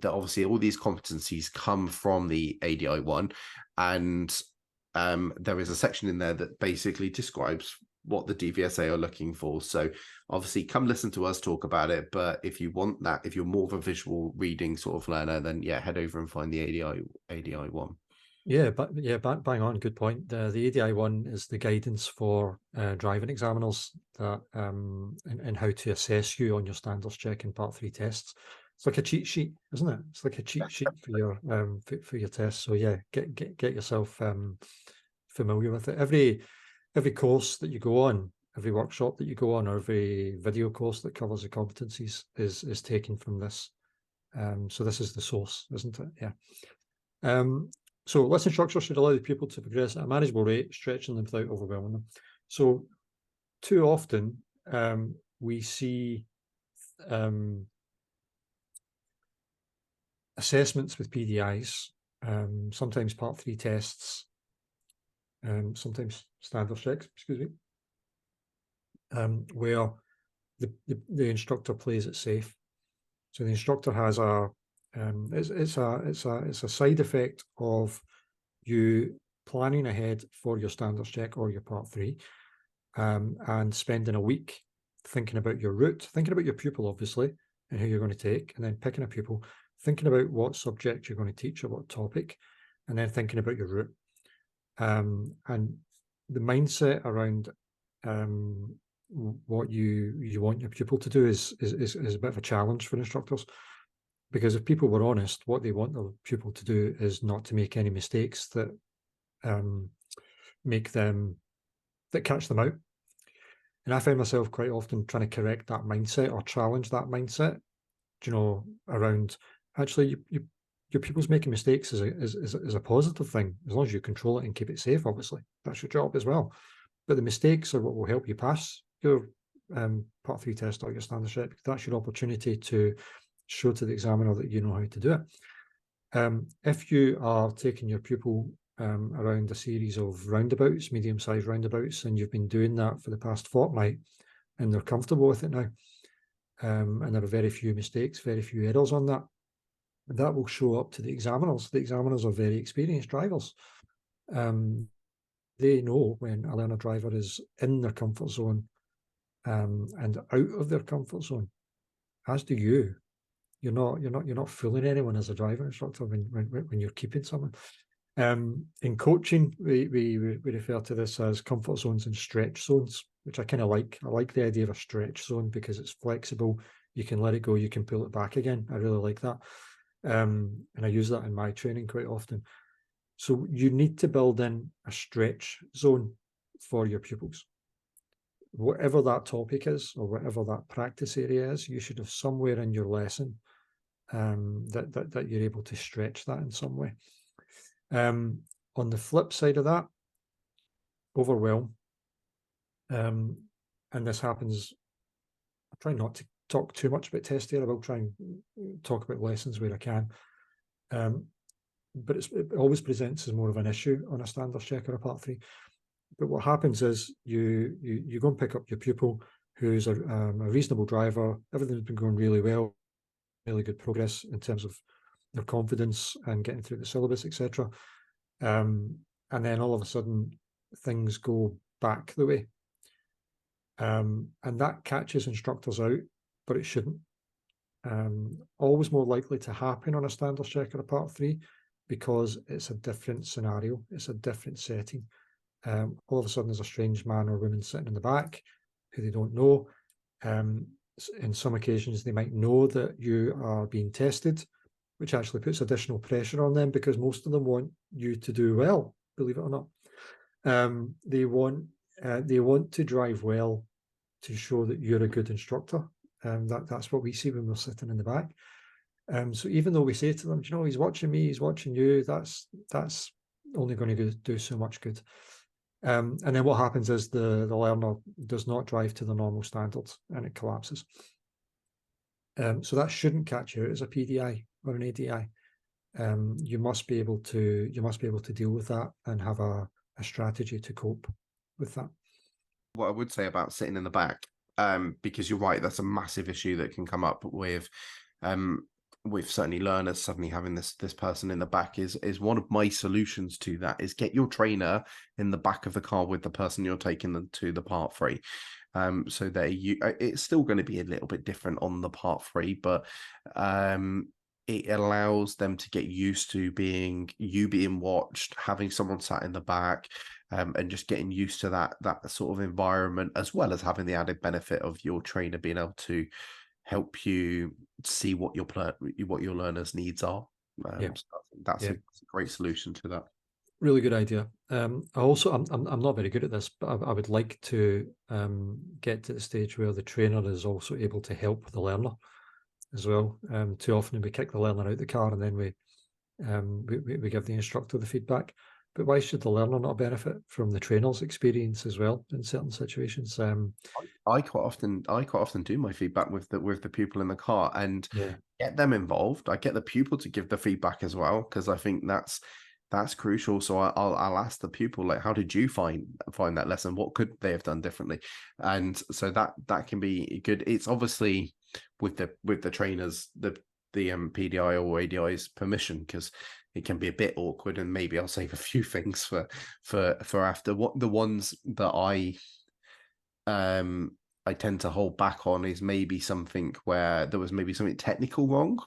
obviously all these competencies come from the ADI one, and there is a section in there that basically describes what the DVSA are looking for. So obviously come listen to us talk about it, but if you want that, if you're more of a visual reading sort of learner, then head over and find the ADI one. Yeah, bang on. Good point. The ADI one is the guidance for driving examiners that and how to assess you on your standards check and Part 3 tests. It's like a cheat sheet, isn't it? It's like a cheat sheet for your tests. So yeah, get yourself familiar with it. every course that you go on, every workshop that you go on, or every video course that covers the competencies is taken from this. So this is the source, isn't it? Yeah. So lesson structure should allow the pupil to progress at a manageable rate, stretching them without overwhelming them. So too often we see assessments with PDIs, sometimes Part 3 tests, sometimes standard checks, excuse me, where the instructor plays it safe. So the instructor has it's a side effect of you planning ahead for your standards check or your Part 3, and spending a week thinking about your route, thinking about your pupil, obviously, and who you're going to take, and then picking a pupil, thinking about what subject you're going to teach or what topic, and then thinking about your route. And the mindset around what you want your pupil to do is a bit of a challenge for instructors, because if people were honest, what they want their pupil to do is not to make any mistakes that catch them out. And I find myself quite often trying to correct that mindset or challenge that mindset, around actually your pupils making mistakes is a positive thing, as long as you control it and keep it safe. Obviously, that's your job as well. But the mistakes are what will help you pass your Part 3 test or your standard check. That's your opportunity to show to the examiner that you know how to do it. If you are taking your pupil around a series of roundabouts, medium-sized roundabouts, and you've been doing that for the past fortnight, and they're comfortable with it now, and there are very few mistakes, very few errors on that, that will show up to the examiners. The examiners are very experienced drivers. They know when a learner driver is in their comfort zone and out of their comfort zone, as do you. You're not fooling anyone as a driver instructor when you're keeping someone. In coaching, we refer to this as comfort zones and stretch zones, which I kind of like. I like the idea of a stretch zone because it's flexible. You can let it go, you can pull it back again. I really like that. And I use that in my training quite often. So you need to build in a stretch zone for your pupils. Whatever that topic is, or whatever that practice area is, you should have somewhere in your lesson that you're able to stretch that in some way. On the flip side of that, overwhelm, and this happens, I try not to talk too much about test here. I will try and talk about lessons where I can. But it always presents as more of an issue on a standards check or a Part 3. But what happens is you go and pick up your pupil who's a reasonable driver. Everything's been going really well, really good progress in terms of their confidence and getting through the syllabus, etc. And then all of a sudden things go back the way. And that catches instructors out, but it shouldn't. Always more likely to happen on a standards check or a Part 3 because it's a different scenario, it's a different setting. All of a sudden there's a strange man or woman sitting in the back who they don't know. In some occasions they might know that you are being tested, which actually puts additional pressure on them because most of them want you to do well, believe it or not. They want to drive well to show that you're a good instructor. That's what we see when we're sitting in the back. So even though we say to them, he's watching me, he's watching you, that's only going to do so much good. And then what happens is the learner does not drive to the normal standards and it collapses. So that shouldn't catch you out as a PDI or an ADI. You must be able to deal with that and have a strategy to cope with that. What I would say about sitting in the back, because you're right, that's a massive issue that can come up with certainly learners suddenly having this person in the back is one of my solutions to that is get your trainer in the back of the car with the person you're taking them to the Part 3. So that it's still going to be a little bit different on the Part 3, but it allows them to get used to being watched, having someone sat in the back, and just getting used to that sort of environment, as well as having the added benefit of your trainer being able to help you see what your learners' needs are. So that's a great solution to that. Really good idea. I'm not very good at this, but I would like to get to the stage where the trainer is also able to help the learner as well. Too often we kick the learner out the car and then we give the instructor the feedback. But why should the learner not benefit from the trainer's experience as well in certain situations? I quite often do my feedback with the pupil in the car and Yeah, get them involved. I get the pupil to give the feedback as well, because I think that's crucial. So I'll ask the pupil, like, how did you find that lesson? What could they have done differently? And so that can be good. It's obviously with the trainers, the PDI or ADI's permission, because it can be a bit awkward, and maybe I'll save a few things for after. What the ones that I tend to hold back on is maybe something where there was maybe something technical wrong,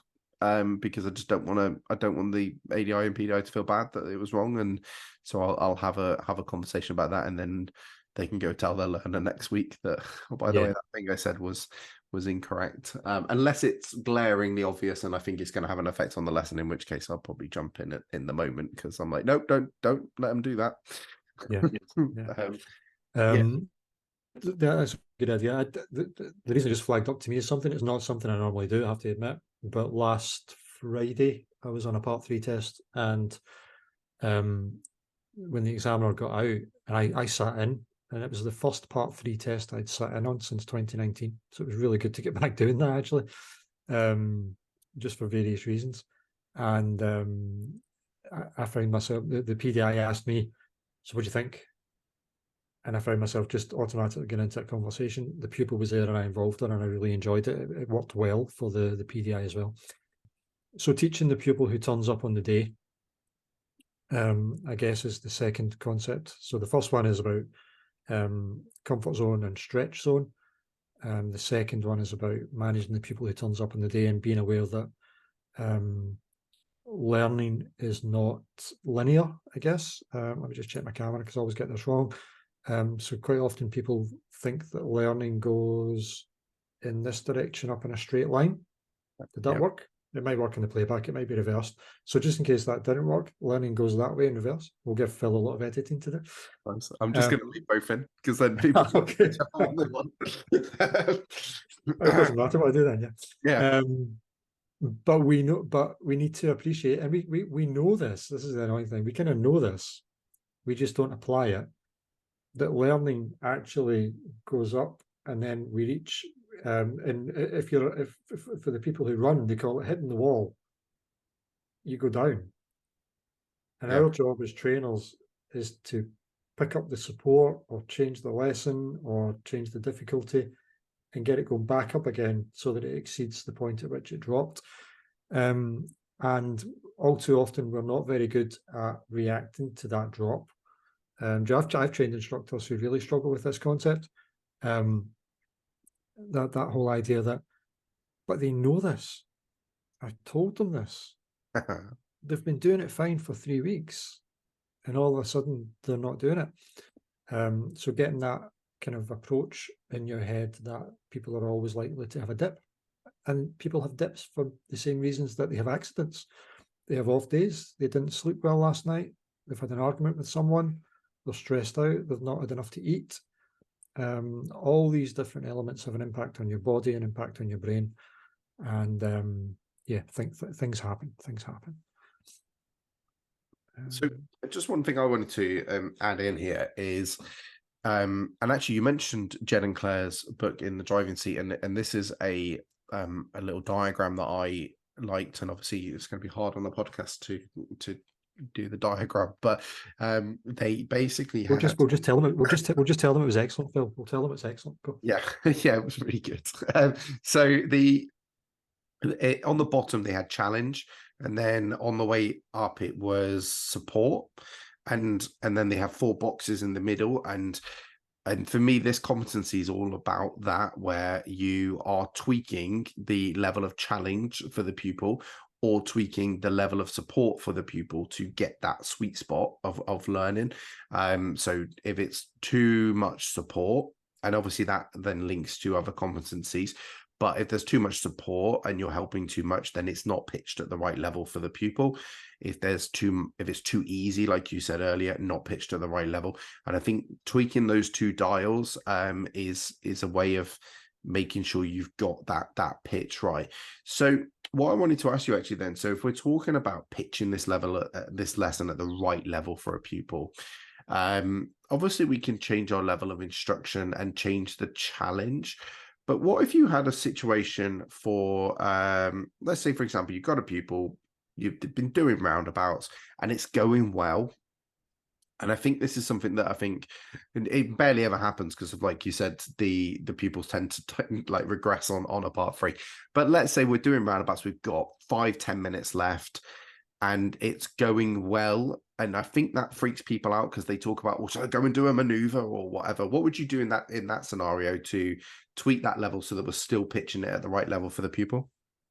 because I just don't want the ADI and PDI to feel bad that it was wrong, and so I'll have a conversation about that, and then they can go tell their learner next week that, oh, by the way, that thing I said was incorrect, unless it's glaringly obvious and I think it's going to have an effect on the lesson, in which case I'll probably jump in the moment, because I'm like, nope, don't let them do that. yeah, Yeah. That's a good idea. The reason it just flagged up to me is something. It's not something I normally do, I have to admit. But last Friday, I was on a Part 3 test, and when the examiner got out, and I sat in, and it was the first Part 3 test I'd sat in on since 2019. So it was really good to get back doing that, actually, just for various reasons. And I found myself, the PDI asked me, so what do you think? And I found myself just automatically getting into that conversation. The pupil was there and I involved her, and I really enjoyed it. It worked well for the PDI as well. So teaching the pupil who turns up on the day, I guess, is the second concept. So the first one is about comfort zone and stretch zone. The second one is about managing the pupil who turns up on the day and being aware that learning is not linear, I guess. Let me just check my camera, because I always get this wrong. So quite often people think that learning goes in this direction up in a straight line. Did that work? It might work in the playback, it might be reversed. So just in case that didn't work, learning goes that way in reverse. We'll give Phil a lot of editing to do. I'm just going to leave both in, because then people okay. It doesn't matter what I do then, yeah. But we need to appreciate, and we know this. This is the annoying thing. We kind of know this. We just don't apply it. That learning actually goes up, and then we reach. And if for the people who run, they call it hitting the wall. You go down, and our job as trainers is to pick up the support, or change the lesson, or change the difficulty, and get it going back up again so that it exceeds the point at which it dropped. And all too often, we're not very good at reacting to that drop. I've trained instructors who really struggle with this concept. That whole idea that, but they know this. I told them this. They've been doing it fine for 3 weeks, and all of a sudden they're not doing it. So getting that kind of approach in your head that people are always likely to have a dip, and people have dips for the same reasons that they have accidents. They have off days. They didn't sleep well last night. They've had an argument with someone. They're stressed out. They've not had enough to eat. All these different elements have an impact on your body, and impact on your brain. And things happen. So just one thing I wanted to add in here is, and actually you mentioned Jen and Claire's book In the Driving Seat, and this is a little diagram that I liked, and obviously it's going to be hard on the podcast to do the diagram, but they basically we'll just tell them we'll just tell them it was excellent, Phil. We'll tell them it's excellent. Go. Yeah, it was really good. So on the bottom they had challenge, and then on the way up it was support, and then they have 4 boxes in the middle, and for me this competency is all about that, where you are tweaking the level of challenge for the pupil, or tweaking the level of support for the pupil to get that sweet spot of learning. So if it's too much support, and obviously that then links to other competencies, But if there's too much support and you're helping too much, then it's not pitched at the right level for the pupil. If it's too easy, like you said earlier, not pitched at the right level. And I think tweaking those two dials is a way of making sure you've got that pitch right. So what I wanted to ask you actually then, so if we're talking about pitching this this lesson at the right level for a pupil, obviously we can change our level of instruction and change the challenge. But what if you had a situation for, let's say, for example, you've got a pupil, you've been doing roundabouts and it's going well. And I think this is something that I think it barely ever happens because of, like you said, the pupils tend to like regress on a part 3. But let's say we're doing roundabouts, we've got 5-10 minutes left and it's going well. And I think that freaks people out because they talk about, well, should I go and do a maneuver or whatever? What would you do in that scenario to tweak that level so that we're still pitching it at the right level for the pupil?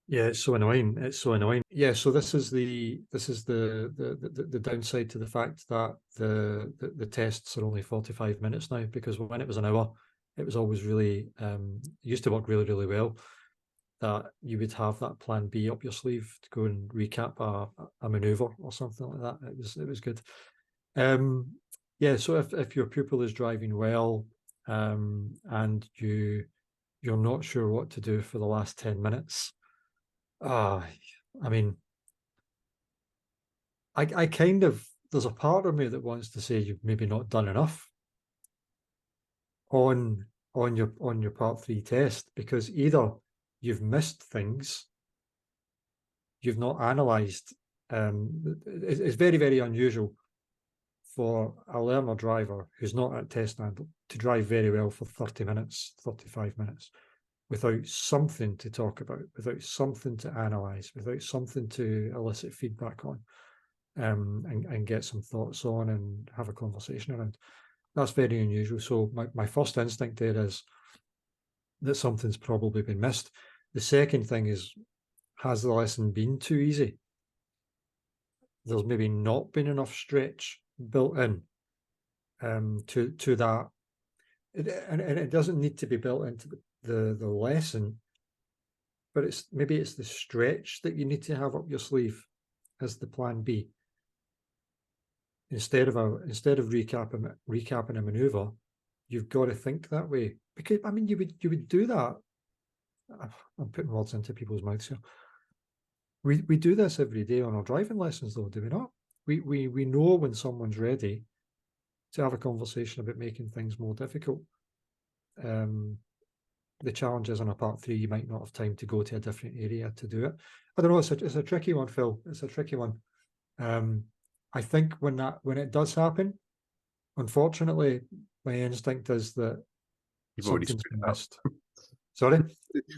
Yeah, it's so annoying. It's so annoying. Yeah, so this is the downside to the fact that the tests are only 45 minutes now, because when it was an hour, it was always really used to work really, really well. That you would have that plan B up your sleeve to go and recap a maneuver or something like that. It was good. Yeah, so if your pupil is driving well, and you're not sure what to do for the last 10 minutes, I mean, I kind of, there's a part of me that wants to say you've maybe not done enough on your part 3 test, because either you've missed things, you've not analysed. It's very, very unusual for a learner driver who's not at test stand to drive very well for 30 minutes, 35 minutes, without something to talk about, without something to analyse, without something to elicit feedback on, and get some thoughts on and have a conversation around. That's very unusual. So my first instinct there is that something's probably been missed. The second thing is, has the lesson been too easy? There's maybe not been enough stretch built in to that. And it doesn't need to be built into the lesson, but maybe it's the stretch that you need to have up your sleeve as the plan B. Instead of recapping a maneuver, you've got to think that way. Because I mean, you would do that. I'm putting words into people's mouths here. We do this every day on our driving lessons, though, do we not? We know when someone's ready to have a conversation about making things more difficult. The challenge is on a part 3, you might not have time to go to a different area to do it. I don't know. It's a tricky one, Phil. It's a tricky one. I think when it does happen, unfortunately, my instinct is that You've already something's been screwed it up. missed. Sorry?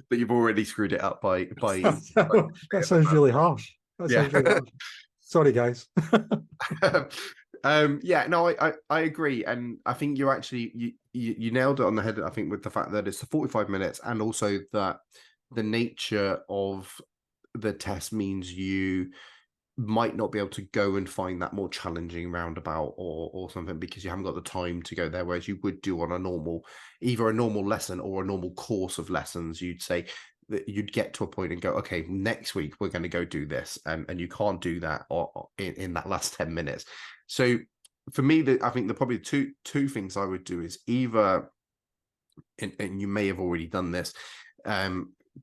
But you've already screwed it up by That sounds really harsh. That sounds really harsh. Sorry, guys. Yeah, no, I agree, and I think you actually you nailed it on the head. I think with the fact that it's the 45 minutes, and also that the nature of the test means you might not be able to go and find that more challenging roundabout or something, because you haven't got the time to go there, whereas you would do on either a normal lesson or a normal course of lessons. You'd say that you'd get to a point and go, okay, next week we're going to go do this, and you can't do that in that last 10 minutes. So for me, I think probably two things I would do is either, and you may have already done this,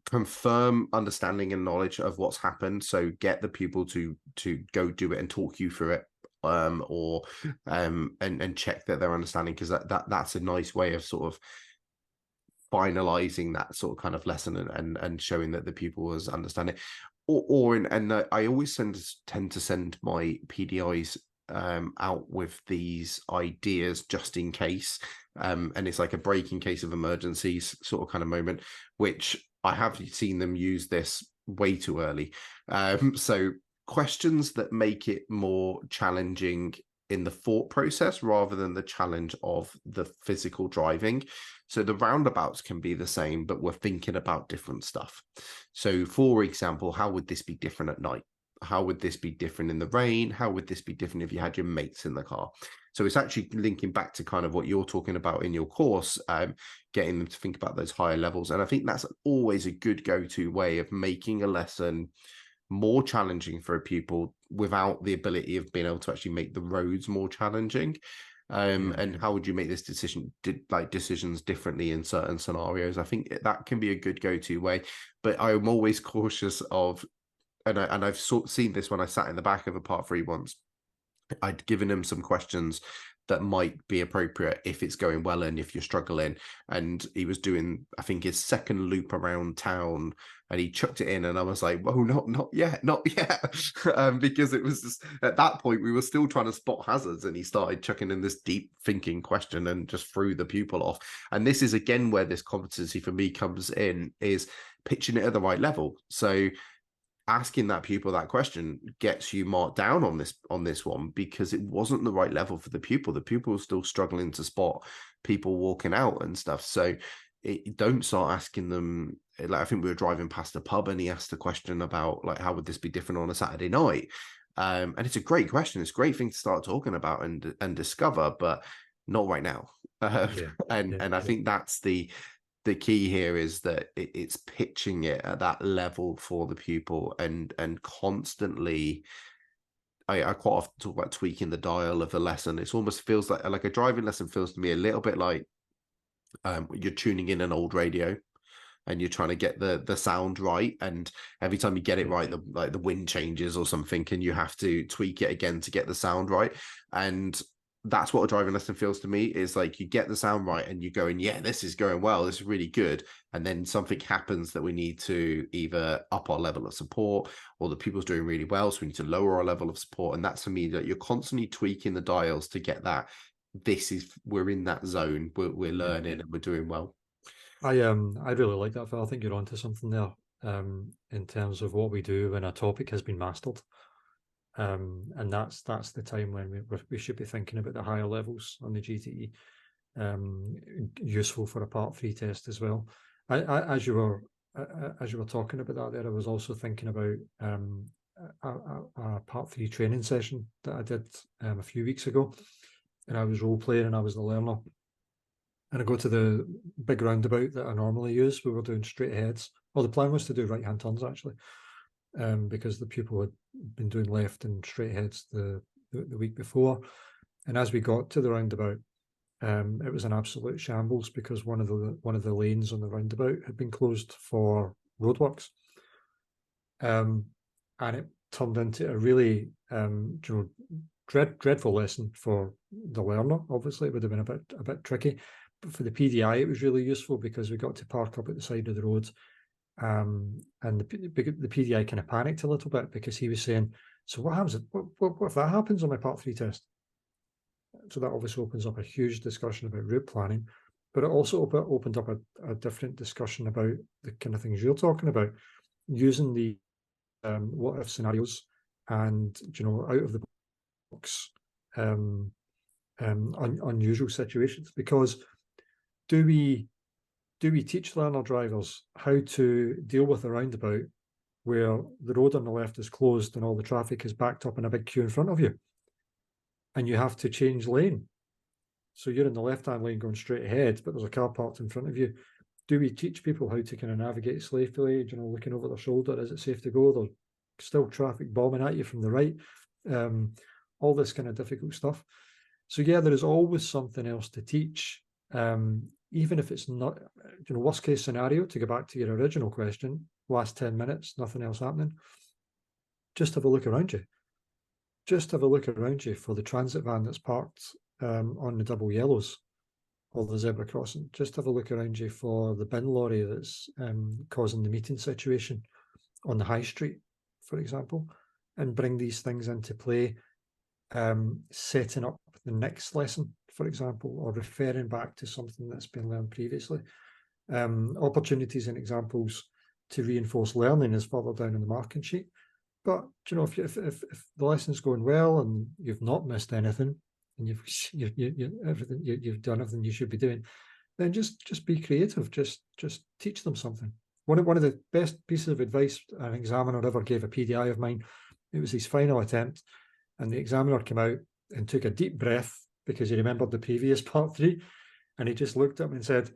confirm understanding and knowledge of what's happened. So get the pupil to go do it and talk you through it, and check that they're understanding, because that's a nice way of sort of finalizing that sort of kind of lesson and showing that the pupil is understanding. I always tend to send my PDIs out with these ideas just in case, and it's like a break in case of emergencies sort of kind of moment, which I have seen them use this way too early. So questions that make it more challenging in the thought process rather than the challenge of the physical driving. So the roundabouts can be the same, but we're thinking about different stuff. So for example, how would this be different at night? how would this be different in the rain? How would this be different if you had your mates in the car? So it's actually linking back to kind of what you're talking about in your course, getting them to think about those higher levels. And I think that's always a good go-to way of making a lesson more challenging for a pupil without the ability of being able to actually make the roads more challenging. And how would you make this decisions differently in certain scenarios? I think that can be a good go-to way, but I'm always cautious of, and I've seen this when I sat in the back of a part 3 once. I'd given him some questions that might be appropriate if it's going well and if you're struggling. And he was doing, I think, his second loop around town, and he chucked it in, and I was like, "Whoa, not yet, not yet," because it was just, at that point we were still trying to spot hazards, and he started chucking in this deep thinking question and just threw the pupil off. And this is again where this competency for me comes in, is pitching it at the right level. So asking that pupil that question gets you marked down on this one, because it wasn't the right level for the pupil. The pupil was still struggling to spot people walking out and stuff. So don't start asking them, like, I think we were driving past a pub and he asked a question about, like, how would this be different on a Saturday night? And it's a great question. It's a great thing to start talking about and discover, but not right now. And I think that's the key here, is that it's pitching it at that level for the pupil, and constantly. I quite often talk about tweaking the dial of the lesson. It almost feels like a driving lesson feels to me a little bit like you're tuning in an old radio and you're trying to get the sound right, and every time you get it right, the wind changes or something, and you have to tweak it again to get the sound right. And that's what a driving lesson feels to me, is like you get the sound right and you're going, yeah, this is going well, this is really good, and then something happens that we need to either up our level of support, or the people's doing really well, so we need to lower our level of support. And that's, for me, that you're constantly tweaking the dials to get that, we're in that zone, we're learning and we're doing well. I really like that, Phil. I think you're onto something there, in terms of what we do when a topic has been mastered. And that's the time when we should be thinking about the higher levels on the GTE. Useful for a part 3 test as well. As you were talking about that there, I was also thinking about a part 3 training session that I did a few weeks ago, and I was role playing and I was the learner. And I go to the big roundabout that I normally use. We were doing straight aheads. Well, the plan was to do right-hand turns, actually, because the pupil had been doing left and straight aheads the week before. And as we got to the roundabout, it was an absolute shambles, because one of the lanes on the roundabout had been closed for roadworks, and it turned into a really dreadful lesson for the learner. Obviously, it would have been a bit tricky. But for the PDI, it was really useful, because we got to park up at the side of the road, and the PDI kind of panicked a little bit, because he was saying, "So what happens? What if that happens on my part 3 test?" So that obviously opens up a huge discussion about route planning, but it also opened up a different discussion about the kind of things you're talking about, using the what if scenarios, and out of the box unusual situations. Because do we teach learner drivers how to deal with a roundabout where the road on the left is closed and all the traffic is backed up in a big queue in front of you, and you have to change lane? So you're in the left-hand lane going straight ahead, but there's a car parked in front of you. Do we teach people how to kind of navigate safely, looking over their shoulder? Is it safe to go? There's still traffic bombing at you from the right. All this kind of difficult stuff. So yeah, there is always something else to teach, even if it's not, worst case scenario, to go back to your original question, last 10 minutes, nothing else happening. Just have a look around you. Just have a look around you for the transit van that's parked on the double yellows or the zebra crossing. Just have a look around you for the bin lorry that's causing the meeting situation on the high street, for example, and bring these things into play, setting up the next lesson, for example, or referring back to something that's been learned previously. Opportunities and examples to reinforce learning is further down in the marking sheet. But if the lesson's going well and you've not missed anything, and you've done everything you should be doing, then just be creative. Just teach them something. One of the best pieces of advice an examiner ever gave a PDI of mine It was his final attempt, and the examiner came out and took a deep breath because he remembered the previous part 3, and he just looked at me and said,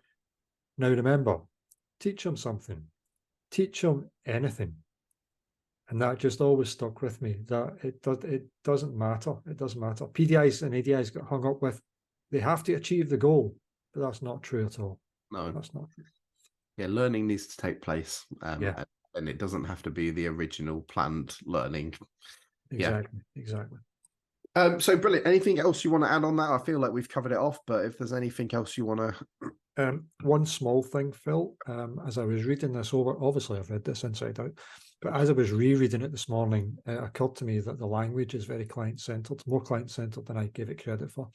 "Now remember, teach him something, teach him anything." And that just always stuck with me, that it doesn't matter. It doesn't matter. PDIs and ADIs got hung up with, they have to achieve the goal, but that's not true at all. No, that's not true. Yeah, learning needs to take place, Yeah, and it doesn't have to be the original planned learning. Exactly. So brilliant. Anything else you want to add on that? I feel like we've covered it off, but if there's anything else you want to... One small thing, Phil, as I was reading this over, obviously I've read this inside out, but as I was rereading it this morning, it occurred to me that the language is very client-centered, more client-centered than I gave it credit for.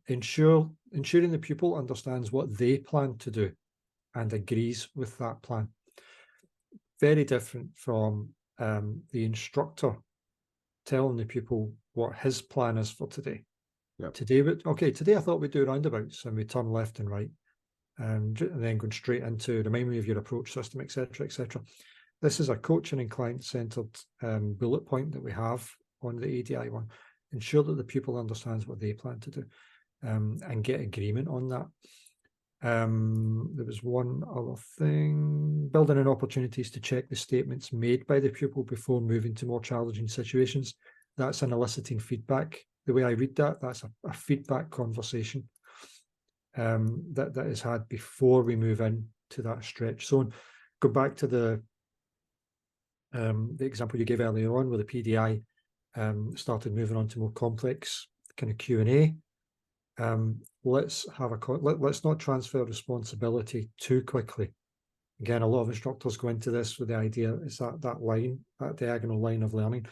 Ensuring the pupil understands what they plan to do and agrees with that plan. Very different from the instructor telling the pupil what his plan is for today. Yep. Today I thought we'd do roundabouts and we turn left and right, and then going straight into remind me of your approach system, etc., etc. This is a coaching and client-centered bullet point that we have on the ADI one. Ensure that the pupil understands what they plan to do, and get agreement on that. There was one other thing: building in opportunities to check the statements made by the pupil before moving to more challenging situations. That's an eliciting feedback. The way I read that, that's a feedback conversation that is had before we move in to that stretch zone. Go back to the example you gave earlier on, where the PDI started moving on to more complex kind of Q&A. Let's not transfer responsibility too quickly. Again, a lot of instructors go into this with the idea, it's that diagonal line of learning.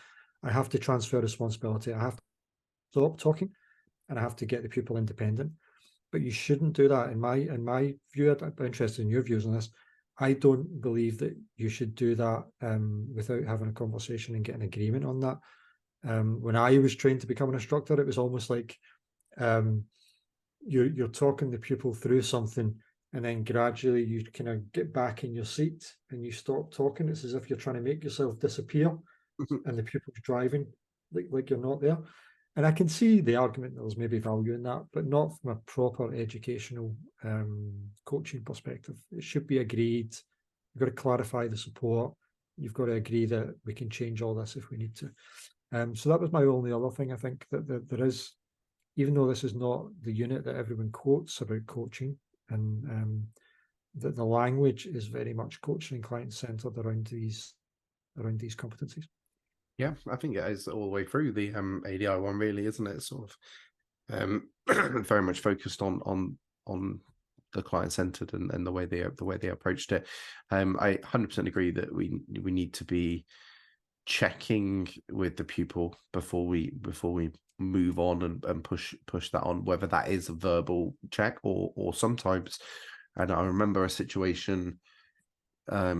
I have to transfer responsibility. I have to stop talking, and I have to get the pupil independent. But you shouldn't do that. In my view, I'd be interested in your views on this. I don't believe that you should do that without having a conversation and getting agreement on that. When I was trained to become an instructor, it was almost like you're talking the pupil through something, and then gradually you kind of get back in your seat and you stop talking. It's as if you're trying to make yourself disappear and the pupil's driving like you're not there. And I can see the argument that there's maybe value in that, but not from a proper educational coaching perspective. It should be agreed. You've got to clarify the support. You've got to agree that we can change all this if we need to. So that was my only other thing. I think that there is, even though this is not the unit that everyone quotes about coaching, and that the language is very much coaching and client-centered around these competencies. Yeah, I think it is all the way through the ADI one, really, isn't it? Sort of very much focused on the client-centered and the way they approached it. I 100% agree that we need to be checking with the pupil before we move on and push that on, whether that is a verbal check or sometimes. And I remember a situation a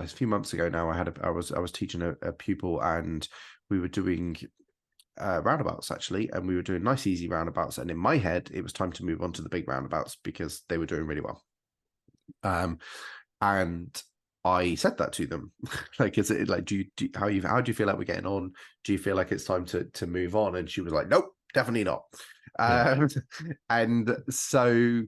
few months ago now. I was teaching a pupil, and we were doing roundabouts actually, and we were doing nice easy roundabouts, and in my head it was time to move on to the big roundabouts because they were doing really well. And I said that to them, like, is it like, how do you feel like we're getting on? Do you feel like it's time to move on? And she was like, nope, definitely not. Yeah. And so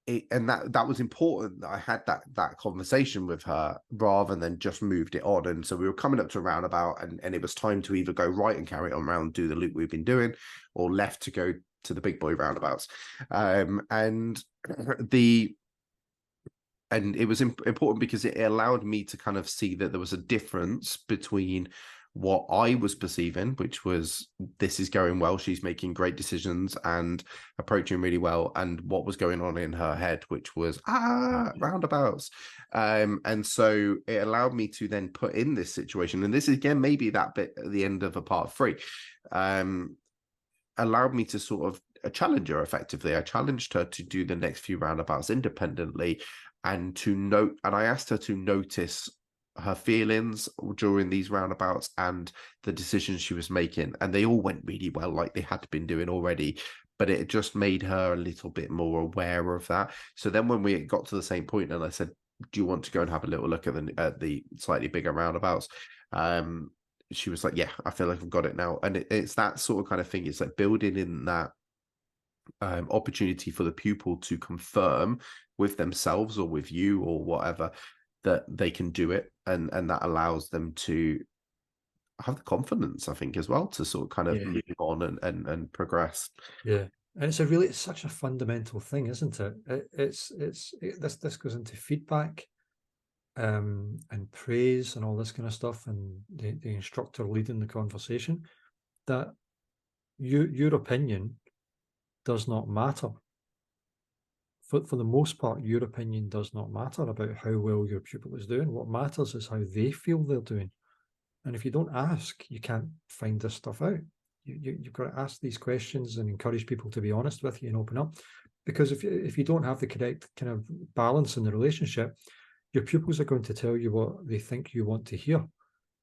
that was important that I had that conversation with her rather than just moved it on. And so we were coming up to a roundabout, and it was time to either go right and carry on around, do the loop we've been doing, or left to go to the big boy roundabouts. And it was important because it allowed me to kind of see that there was a difference between what I was perceiving, which was, this is going well, she's making great decisions and approaching really well, and what was going on in her head, which was roundabouts. And so it allowed me to then put in this situation, and this is again maybe that bit at the end of a part 3, allowed me to sort of challenge her effectively. I challenged her to do the next few roundabouts independently, and I asked her to notice her feelings during these roundabouts and the decisions she was making, and they all went really well, like they had been doing already, but it just made her a little bit more aware of that. So then when we got to the same point and I said, do you want to go and have a little look at the slightly bigger roundabouts? She was like, yeah, I feel like I've got it now. And it's that sort of kind of thing. It's like building in that opportunity for the pupil to confirm with themselves or with you or whatever that they can do it, and that allows them to have the confidence, I think, as well, to sort of kind of move on and progress. Yeah. And it's such a fundamental thing, isn't it? This goes into feedback, and praise and all this kind of stuff, and the instructor leading the conversation, that your opinion does not matter. For the most part, your opinion does not matter about how well your pupil is doing. What matters is how they feel they're doing. And if you don't ask, you can't find this stuff out. You've got to ask these questions and encourage people to be honest with you and open up. Because if you don't have the correct kind of balance in the relationship, your pupils are going to tell you what they think you want to hear,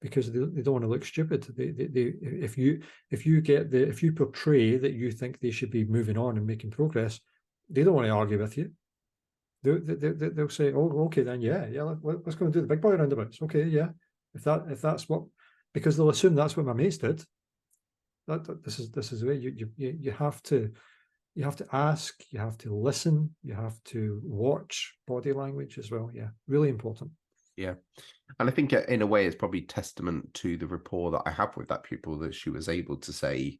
because they don't want to look stupid. If you portray that you think they should be moving on and making progress, they don't want to argue with you. They'll say, "Oh, okay, then let's go and do the big boy roundabouts." Okay, yeah, if that's what, because they'll assume that's what my mates did. This is the way you have to ask, you have to listen, you have to watch body language as well. Yeah, really important. Yeah. And I think in a way it's probably testament to the rapport that I have with that pupil that she was able to say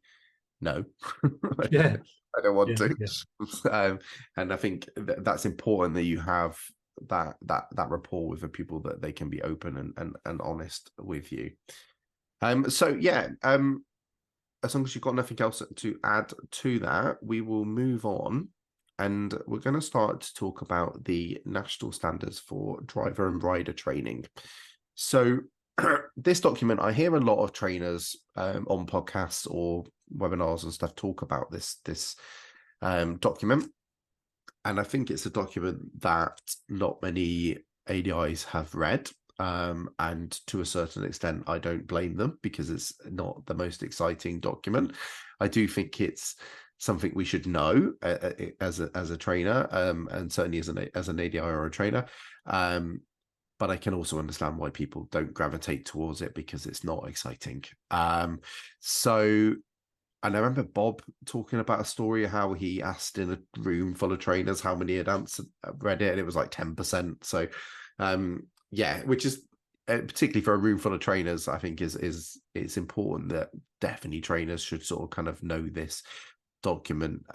no. Yeah. I don't want to. Yeah. And I think that's important, that you have that rapport with a pupil, that they can be open and honest with you. As long as you've got nothing else to add to that, we will move on. And we're going to start to talk about the national standards for driver and rider training. So this document, I hear a lot of trainers on podcasts or webinars and stuff talk about this document. And I think it's a document that not many ADIs have read. And to a certain extent, I don't blame them, because it's not the most exciting document. I do think it's something we should know as a trainer, and certainly as an ADI or a trainer. But I can also understand why people don't gravitate towards it, because it's not exciting. And I remember Bob talking about a story how he asked in a room full of trainers how many had read it, and it was like 10%. So which is particularly for a room full of trainers, I think it's important that definitely trainers should sort of kind of know this document.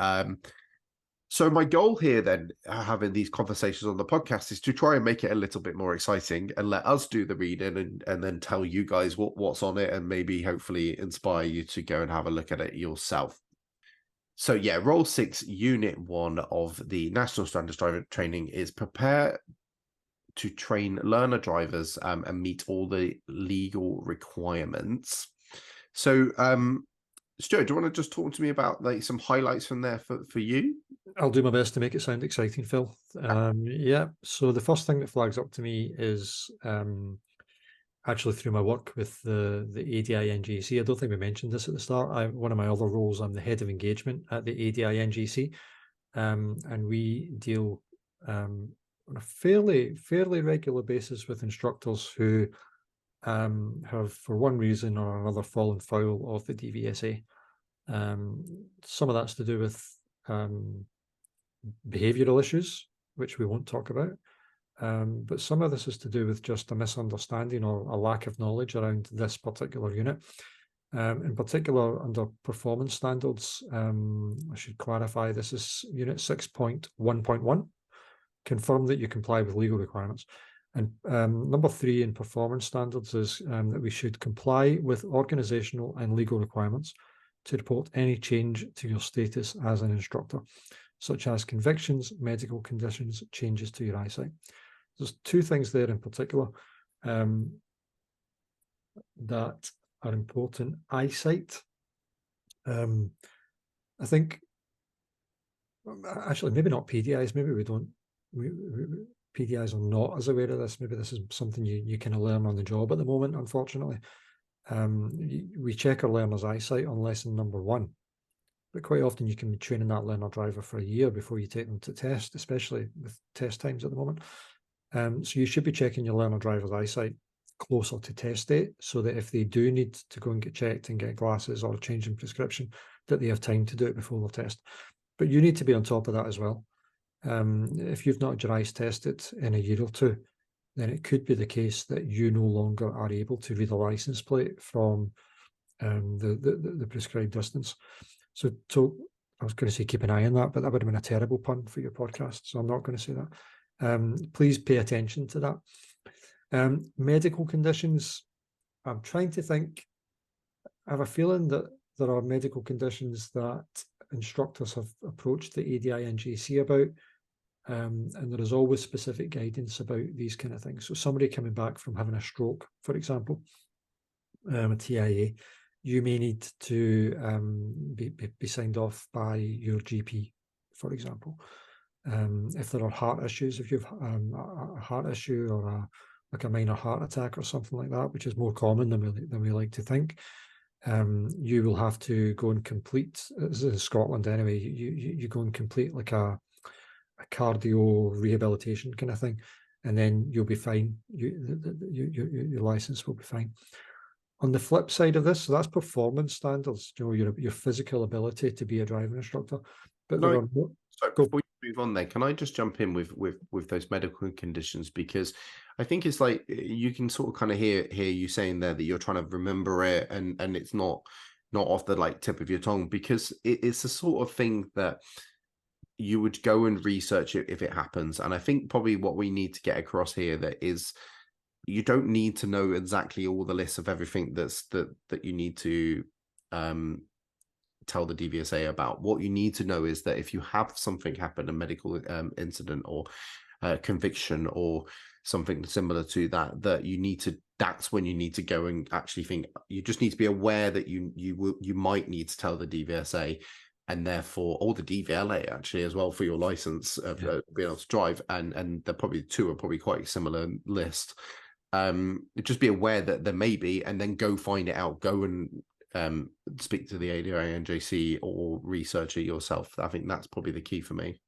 So my goal here then, having these conversations on the podcast, is to try and make it a little bit more exciting and let us do the reading and then tell you guys what's on it, and maybe hopefully inspire you to go and have a look at it yourself. So yeah, Role 6, Unit 1 of the National Standards Driver Training is prepare to train learner drivers and meet all the legal requirements. So Stuart, do you want to just talk to me about like some highlights from there for you? I'll do my best to make it sound exciting, Phil. So the first thing that flags up to me is actually through my work with the ADI NGC. I don't think we mentioned this at the start. One of my other roles, I'm the head of engagement at the ADI NGC, and we deal on a fairly regular basis with instructors who have, for one reason or another, fallen foul of the DVSA. Some of that's to do with behavioural issues, which we won't talk about. But some of this is to do with just a misunderstanding or a lack of knowledge around this particular unit. In particular, under performance standards, I should clarify, this is Unit 6.1.1, confirm that you comply with legal requirements. And number 3 in performance standards is that we should comply with organisational and legal requirements to report any change to your status as an instructor, such as convictions, medical conditions, changes to your eyesight. There's 2 things there in particular that are important. Eyesight. I think, actually, maybe not PDIs. Maybe we don't. PDIs are not as aware of this. Maybe this is something you kind of learn on the job at the moment, unfortunately. We check our learner's eyesight on lesson number 1. But quite often you can be training that learner driver for a year before you take them to test, especially with test times at the moment. So you should be checking your learner driver's eyesight closer to test date, so that if they do need to go and get checked and get glasses or a change in prescription, that they have time to do it before the test. But you need to be on top of that as well. If you've not had your eyes tested in a year or two, then it could be the case that you no longer are able to read a license plate from the prescribed distance. So I was going to say keep an eye on that, but that would have been a terrible pun for your podcast, so I'm not going to say that. Please pay attention to that. Medical conditions, I'm trying to think. I have a feeling that there are medical conditions that instructors have approached the ADI and JC about, and there is always specific guidance about these kind of things. So somebody coming back from having a stroke, for example, a TIA, you may need to be signed off by your GP, for example. If there are heart issues, if you've a heart issue or like a minor heart attack or something like that, which is more common than we like to think, you will have to go and complete, in Scotland anyway, you go and complete like a cardio rehabilitation kind of thing, and then you'll be fine. Your license will be fine. On the flip side of this, so that's performance standards, your physical ability to be a driving instructor. But there are more. So before you move on there, can I just jump in with those medical conditions? Because I think it's like you can sort of kind of hear you saying there that you're trying to remember it and it's not off the like tip of your tongue, because it's the sort of thing that you would go and research it if it happens. And I think probably what we need to get across here that is you don't need to know exactly all the lists of everything that you need to tell the DVSA about. What you need to know is that if you have something happen, a medical incident or conviction or something similar to that you need to, that's when you need to go and actually think. You just need to be aware that you might need to tell the DVSA, and therefore, or the DVLA actually as well, for your license of being able to drive, and they're probably two are probably quite a similar list. Just be aware that there may be, and then go find it out. Go and speak to the ADI and JC or research it yourself. I think that's probably the key for me.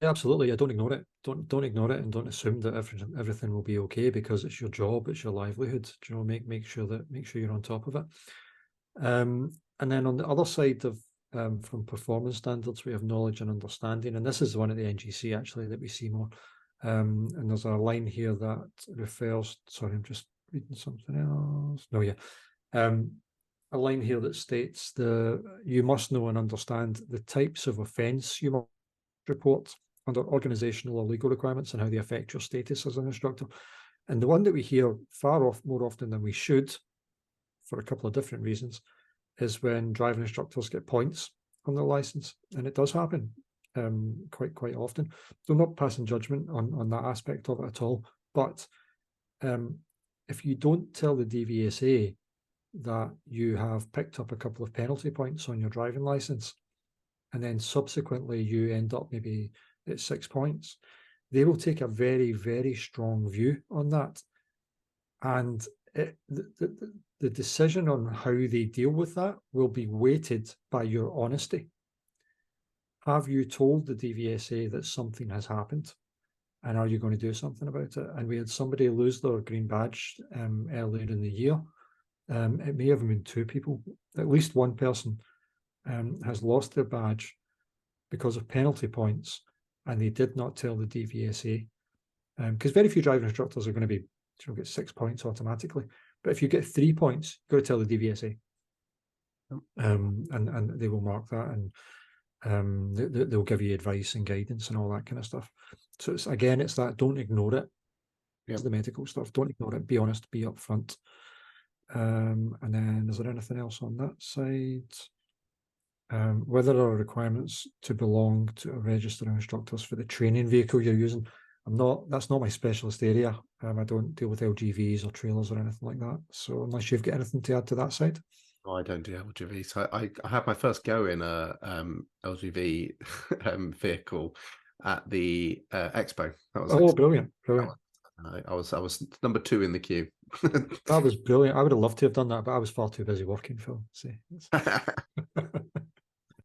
Yeah, absolutely. Don't ignore it. Don't ignore it, and don't assume that everything will be okay, because it's your job, it's your livelihood. Make sure you're on top of it. And then on the other side of from performance standards, we have knowledge and understanding, and this is the one at the NGC actually that we see more. And there's a line here that refers. Sorry, I'm just reading something else. No, yeah. A line here that states you must know and understand the types of offence you must report under organisational or legal requirements and how they affect your status as an instructor. And the one that we hear more often than we should, for a couple of different reasons, is when driving instructors get points on their licence, and it does happen quite often. So I'm not passing judgment on that aspect of it at all, but if you don't tell the DVSA that you have picked up a couple of penalty points on your driving licence, and then subsequently you end up maybe at 6 points, they will take a very, very strong view on that. And the decision on how they deal with that will be weighted by your honesty. Have you told the DVSA that something has happened? And are you going to do something about it? And we had somebody lose their green badge earlier in the year. It may have been two people. At least one person has lost their badge because of penalty points, and they did not tell the DVSA. Because very few driving instructors are going to get 6 points automatically. But if you get 3 points, you've got to tell the DVSA. And they will mark that, and they'll give you advice and guidance and all that kind of stuff. So it's that, don't ignore it. It's the medical stuff. Don't ignore it. Be honest, be upfront. And then is there anything else on that side? Whether there are requirements to belong to a register of instructors for the training vehicle you're using. That's not my specialist area. I don't deal with LGVs or trailers or anything like that. So unless you've got anything to add to that side. No, I don't do LGV. So I had my first go in a LGV vehicle at the expo. That was brilliant. I was number 2 in the queue. That was brilliant. I would have loved to have done that, but I was far too busy working, Phil. See.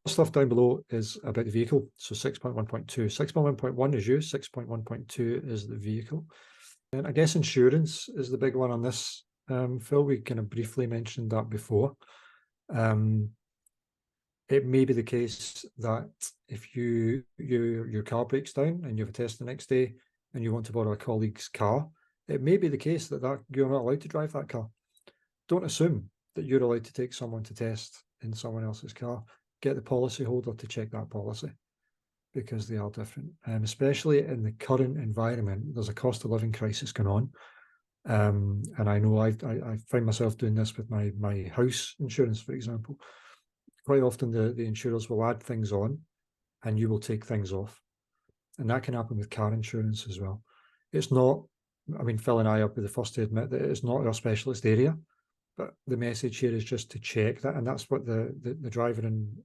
stuff down below is about the vehicle. So 6.1.2. 6.1.1 is you, 6.1.2 is the vehicle. And I guess insurance is the big one on this, Phil. We kind of briefly mentioned that before. It may be the case that if your car breaks down and you have a test the next day and you want to borrow a colleague's car, it may be the case that you're not allowed to drive that car. Don't assume that you're allowed to take someone to test in someone else's car. Get the policyholder to check that policy, because they are different. Especially in the current environment, there's a cost of living crisis going on. And I know I find myself doing this with my house insurance, for example. Quite often the insurers will add things on and you will take things off. And that can happen with car insurance as well. It's not, I mean, Phil and I will be the first to admit that it's not our specialist area, but the message here is just to check that. And that's what the driver and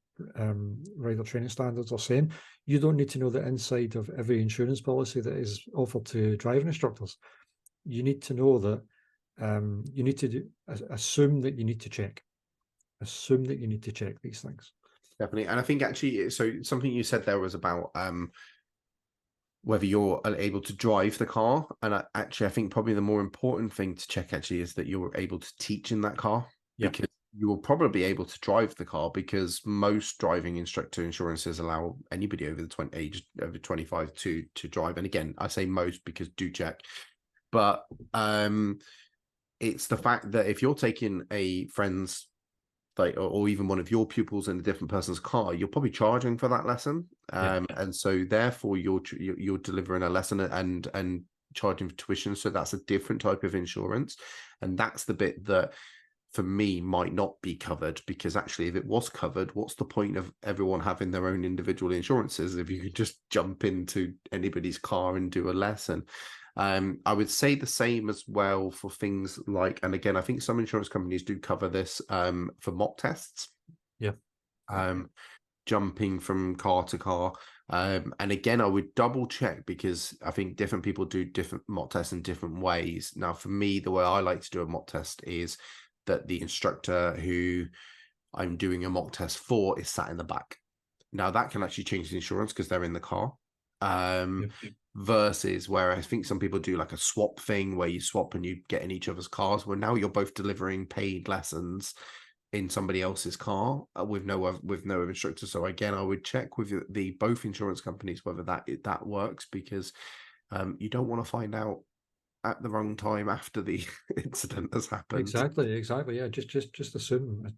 rider training standards are saying. You don't need to know the inside of every insurance policy that is offered to driving instructors. You need to know that you need to assume that you need to check. Assume that you need to check these things. Definitely. And I think actually, so something you said there was about whether you're able to drive the car. And I think probably the more important thing to check actually is that you're able to teach in that car. Yep. Because you will probably be able to drive the car, because most driving instructor insurances allow anybody over the age over 25 to drive. And again, I say most because do check. But it's the fact that if you're taking a friend's, like, or even one of your pupils in a different person's car, you're probably charging for that lesson, and so therefore you're delivering a lesson and charging for tuition. So that's a different type of insurance, and that's the bit that for me might not be covered, because actually if it was covered, what's the point of everyone having their own individual insurances if you could just jump into anybody's car and do a lesson? I would say the same as well for things like, and again, I think some insurance companies do cover this for mock tests. Yeah. Jumping from car to car. And again, I would double check, because I think different people do different mock tests in different ways. Now, for me, the way I like to do a mock test is that the instructor who I'm doing a mock test for is sat in the back. Now, that can actually change the insurance because they're in the car. Versus where I think some people do like a swap thing where you swap and you get in each other's cars, where now you're both delivering paid lessons in somebody else's car with no instructor. So again, I would check with the both insurance companies whether that works, because you don't want to find out at the wrong time after the incident has happened. Exactly. Yeah, just assume.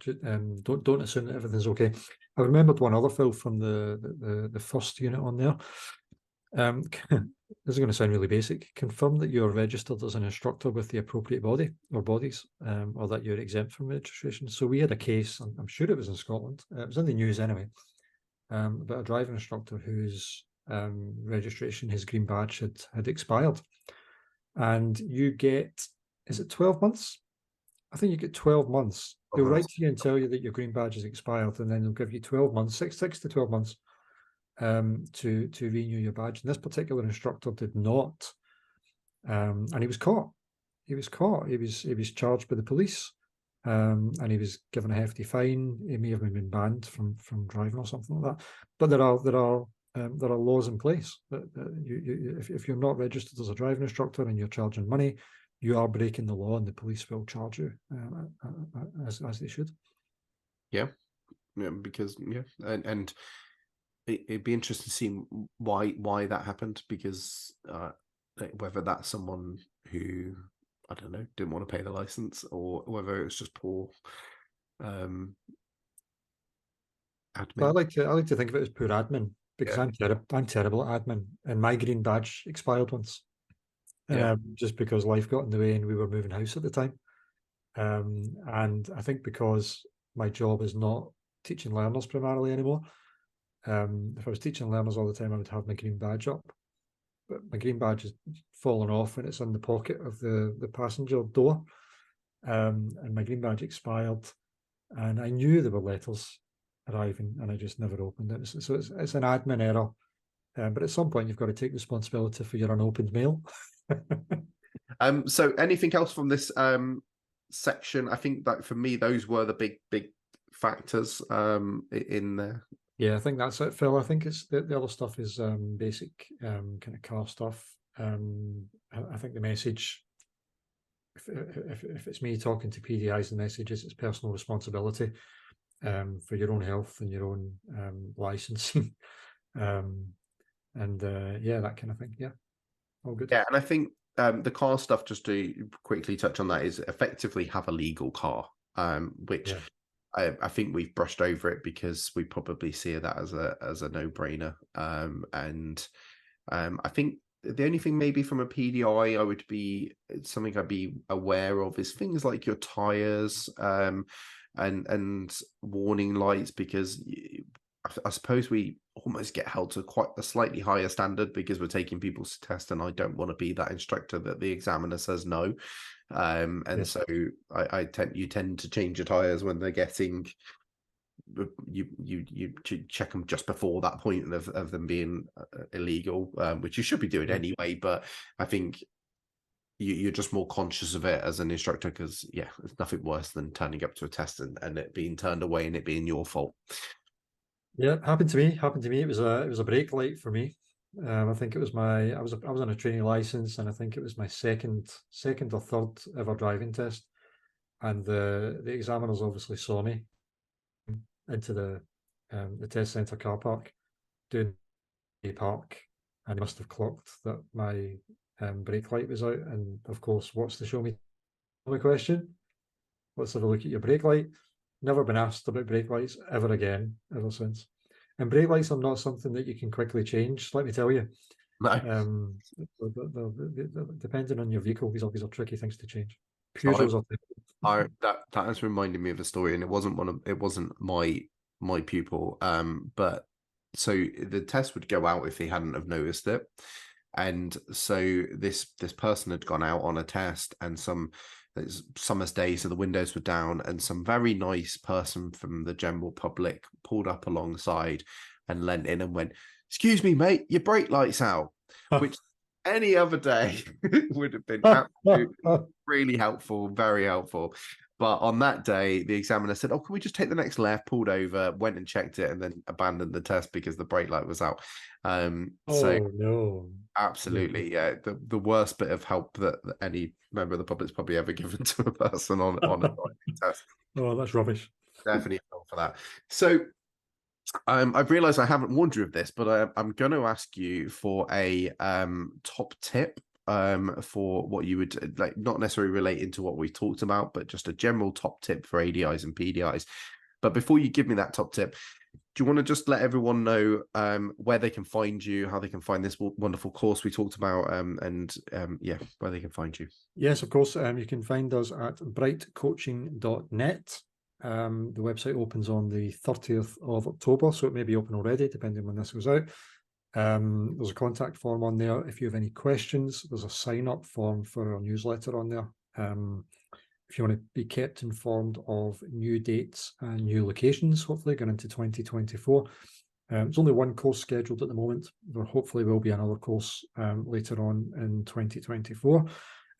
Don't assume that everything's okay. I remembered one other, Phil, from the first unit on there. This is going to sound really basic. Confirm that you're registered as an instructor with the appropriate body or bodies, or that you're exempt from registration. So we had a case, I'm sure it was in Scotland, it was in the news anyway, about a driving instructor whose registration, his green badge had expired. And you get, is it 12 months? I think you get 12 months. They'll write to you and tell you that your green badge is expired, and then they'll give you 12 months, 6 to 12 months to renew your badge. And this particular instructor did not, and he was caught. He was charged by the police, and he was given a hefty fine. He may have been banned from driving or something like that. But there are laws in place that if you're not registered as a driving instructor and you're charging money, you are breaking the law, and the police will charge you as they should. Yeah, because and it'd be interesting to see why that happened, because whether that's someone who, I don't know, didn't want to pay the license, or whether it's just poor admin. But I like to think of it as poor admin, because I'm terrible at admin, and my green badge expired once, just because life got in the way and we were moving house at the time. And I think because my job is not teaching learners primarily anymore. If I was teaching learners all the time, I would have my green badge up. But my green badge has fallen off and it's in the pocket of the passenger door. And my green badge expired, and I knew there were letters arriving, and I just never opened it. So it's an admin error. But at some point, you've got to take responsibility for your unopened mail. So anything else from this section? I think that for me, those were the big factors in there. Yeah, I think that's it, Phil. I think it's the other stuff is basic kind of car stuff. I think the message, if it's me talking to PDIs, the message is it's personal responsibility for your own health and your own licensing, and yeah, that kind of thing. Yeah, all good. Yeah, and I think the car stuff, just to quickly touch on that, is effectively have a legal car, which Yeah, I think we've brushed over it because we probably see that as a no-brainer. And I think the only thing maybe from a PDI I would be something I'd be aware of is things like your tires, and warning lights, because I suppose we almost get held to quite a slightly higher standard because we're taking people's test, and I don't want to be that instructor that the examiner says no. And yes, so you tend to change your tires when they're getting, you check them just before that point of them being illegal, which you should be doing yeah. anyway. But I think you're just more conscious of it as an instructor, because yeah, there's nothing worse than turning up to a test and it being turned away and it being your fault. Yeah, happened to me. Happened to me. It was a brake light for me. I think it was I was on a training license, and I think it was my second or third ever driving test. And the examiners obviously saw me into the test centre car park doing the park, and they must have clocked that my brake light was out. And of course, what's the show me question? Let's have a look at your brake light. Never been asked about brake lights ever again, ever since. And brake lights are not something that you can quickly change, let me tell you. No. Um, depending on your vehicle, these are tricky things to change. So Peugeots are that has reminded me of a story, and it wasn't my pupil. But so the test would go out if he hadn't have noticed it. And so this person had gone out on a test, and it's summer's day, so the windows were down, and some very nice person from the general public pulled up alongside and leant in and went, "Excuse me, mate, your brake light's out," which any other day would have been absolutely really helpful, very helpful. But on that day, the examiner said, "Oh, can we just take the next left?" Pulled over, went and checked it, and then abandoned the test because the brake light was out. So Oh no. absolutely, yeah, the worst bit of help that any member of the public's probably ever given to a person on a driving test. Oh, that's rubbish. Definitely fell for that. So I've realised I haven't warned you of this, but I'm going to ask you for a top tip for what you would like, not necessarily relating to what we talked about, but just a general top tip for ADIs and PDIs. But before you give me that top tip, do you want to just let everyone know where they can find you, how they can find this wonderful course we talked about, and yeah, where they can find you? Yes, of course. You can find us at brightcoaching.net. The website opens on the 30th of October, so it may be open already, depending on when this goes out. There's a contact form on there if you have any questions. There's a sign-up form for our newsletter on there. If you want to be kept informed of new dates and new locations, hopefully going into 2024. There's only one course scheduled at the moment. There hopefully will be another course later on in 2024.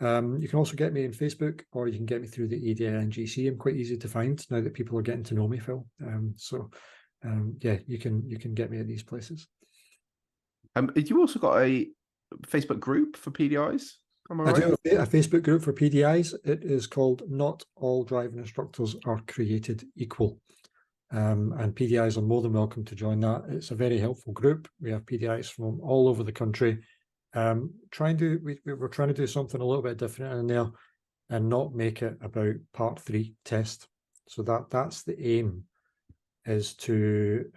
You can also get me on Facebook, or you can get me through the ADI and GC. I'm quite easy to find now that people are getting to know me, Phil. Yeah, you can get me at these places. You also got a Facebook group for PDIs? Am I I right? do have a Facebook group for PDIs. It is called Not All Driving Instructors Are Created Equal. And PDIs are more than welcome to join that. It's a very helpful group. We have PDIs from all over the country. We're trying to do something a little bit different in there and not make it about part 3 test. So that's the aim, is to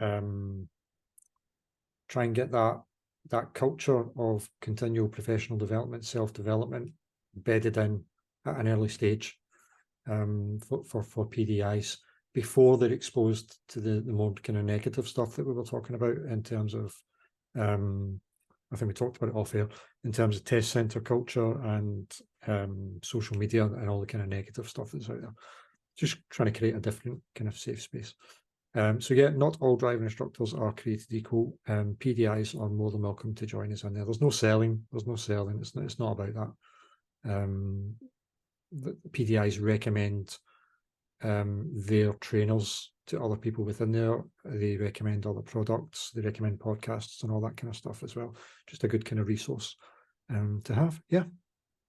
try and get that culture of continual professional development, self-development bedded in at an early stage for PDIs before they're exposed to the more kind of negative stuff that we were talking about in terms of, I think we talked about it off air, in terms of test center culture and social media and all the kind of negative stuff that's out there. Just trying to create a different kind of safe space. So yeah, not all driving instructors are created equal. PDIs are more than welcome to join us on there. There's no selling. It's not about that. The PDIs recommend their trainers to other people within there. They recommend other products, they recommend podcasts and all that kind of stuff as well. Just a good kind of resource to have. Yeah.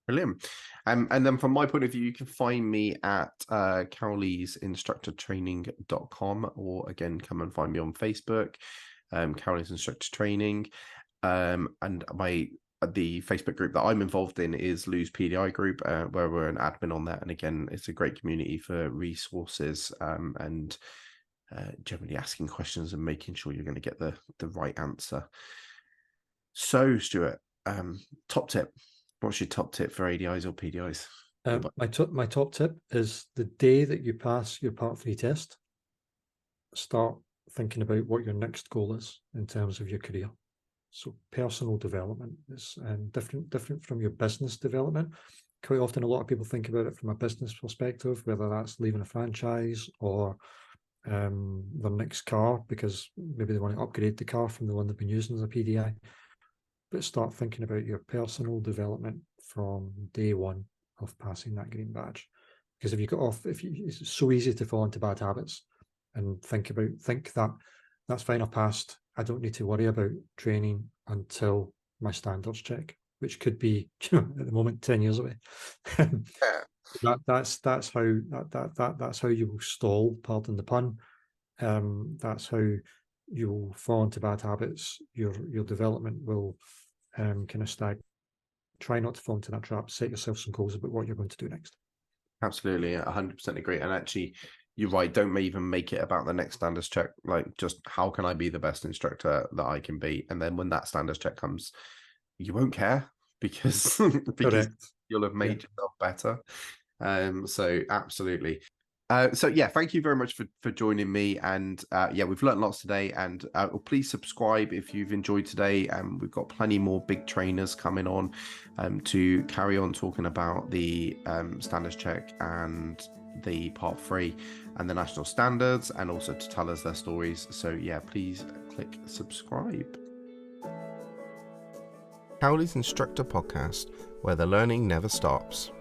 Brilliant. And then from my point of view, you can find me at caroliesinstructortraining.com, or again, come and find me on Facebook, Carolie's Instructor Training. And the Facebook group that I'm involved in is Lou's PDI group, where we're an admin on that. And again, it's a great community for resources and generally asking questions and making sure you're going to get the right answer. So, Stuart, top tip. What's your top tip for ADIs or PDIs? My top tip is the day that you pass your Part 3 test, start thinking about what your next goal is in terms of your career. So personal development is different from your business development. Quite often, a lot of people think about it from a business perspective, whether that's leaving a franchise or their next car, because maybe they want to upgrade the car from the one they've been using as a PDI. But start thinking about your personal development from day one of passing that green badge. Because if you it's so easy to fall into bad habits and think that that's fine, I passed, I don't need to worry about training until my standards check, which could be, at the moment, 10 years away. That's how you will stall, pardon the pun. That's how you will fall into bad habits. Your development will kind of stag. Try not to fall into that trap. Set yourself some goals about what you're going to do next. Absolutely, 100% agree. And actually, you're right. Don't even make it about the next standards check. Like, just how can I be the best instructor that I can be? And then when that standards check comes, you won't care because you'll have made yourself better. So absolutely. So yeah, thank you very much for joining me. And yeah, we've learned lots today. And please subscribe if you've enjoyed today. We've got plenty more big trainers coming on to carry on talking about the standards check and the Part 3 and the national standards, and also to tell us their stories. So yeah, please click subscribe. Cowley's Instructor Podcast, where the learning never stops.